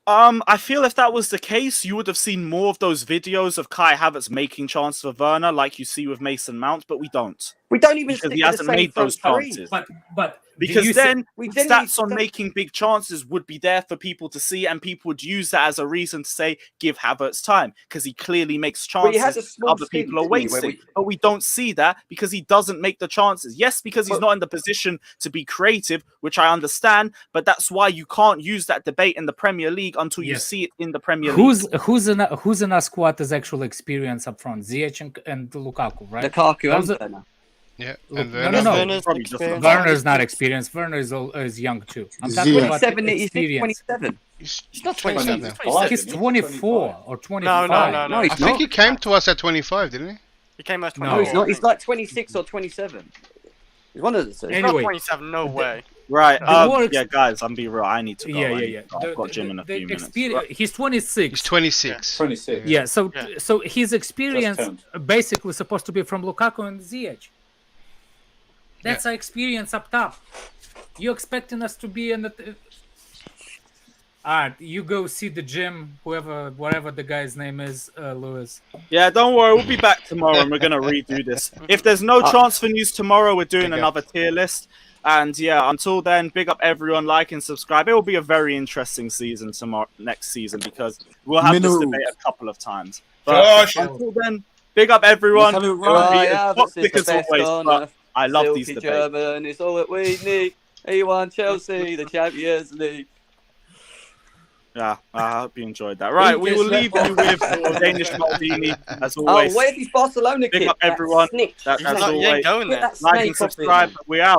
I feel if that was the case, you would have seen more of those videos of Kai Havertz making chances for Werner, like you see with Mason Mount, but we don't. We don't even because he hasn't made those chances. But because then stats on making big chances would be there for people to see, and people would use that as a reason to say, give Havertz time, because he clearly makes chances other people are wasting. But we don't see that because he doesn't make the chances. Yes, because he's not in the position to be creative, which I understand, but that's why you can't use that debate in the Premier League until you see it in the Premier League. Who's in our squad has actual experience up front? Ziyech and Lukaku, right? Lukaku and Werner. Yeah, Look, and no. Werner's Probably just experienced. Werner's not experienced. Werner is young too. I'm talking about 27, experience. 27. He's not 27 now. 27. He's 24 or 25. No, he's I think not. he came to us at 25, didn't he? He came out No. 24. No, he's not. He's like 26 or 27. He's one of the two. He's not Anyway. 27, no way. Right. more Yeah, guys, I'm be real. I need to go. Yeah. I've got gym in a few minutes. Right. He's 26. He's 26. 26. Yeah, so his experience Just basically supposed to be from Lukaku and Ziyech. That's our experience up top. You expecting us to be in the? Alright, you go see the gym, whatever the guy's name is, Lewis. Yeah, don't worry. We'll be back tomorrow and we're gonna redo this. If there's no transfer news tomorrow, we're doing another tier list. And yeah, until then, big up everyone, like and subscribe. It will be a very interesting season next season because we'll have this debate a couple of times. But until then, big up everyone. It will be as toxic as always, but I love these debates. German is all that we need. He won Chelsea, the Champions League. Yeah, I hope you enjoyed that. Right, we will leave you with Danish Maldini, as always. Oh, where's his Barcelona kid? Big up everyone. Snitch. As You ain't always, going there. like and subscribe. We out.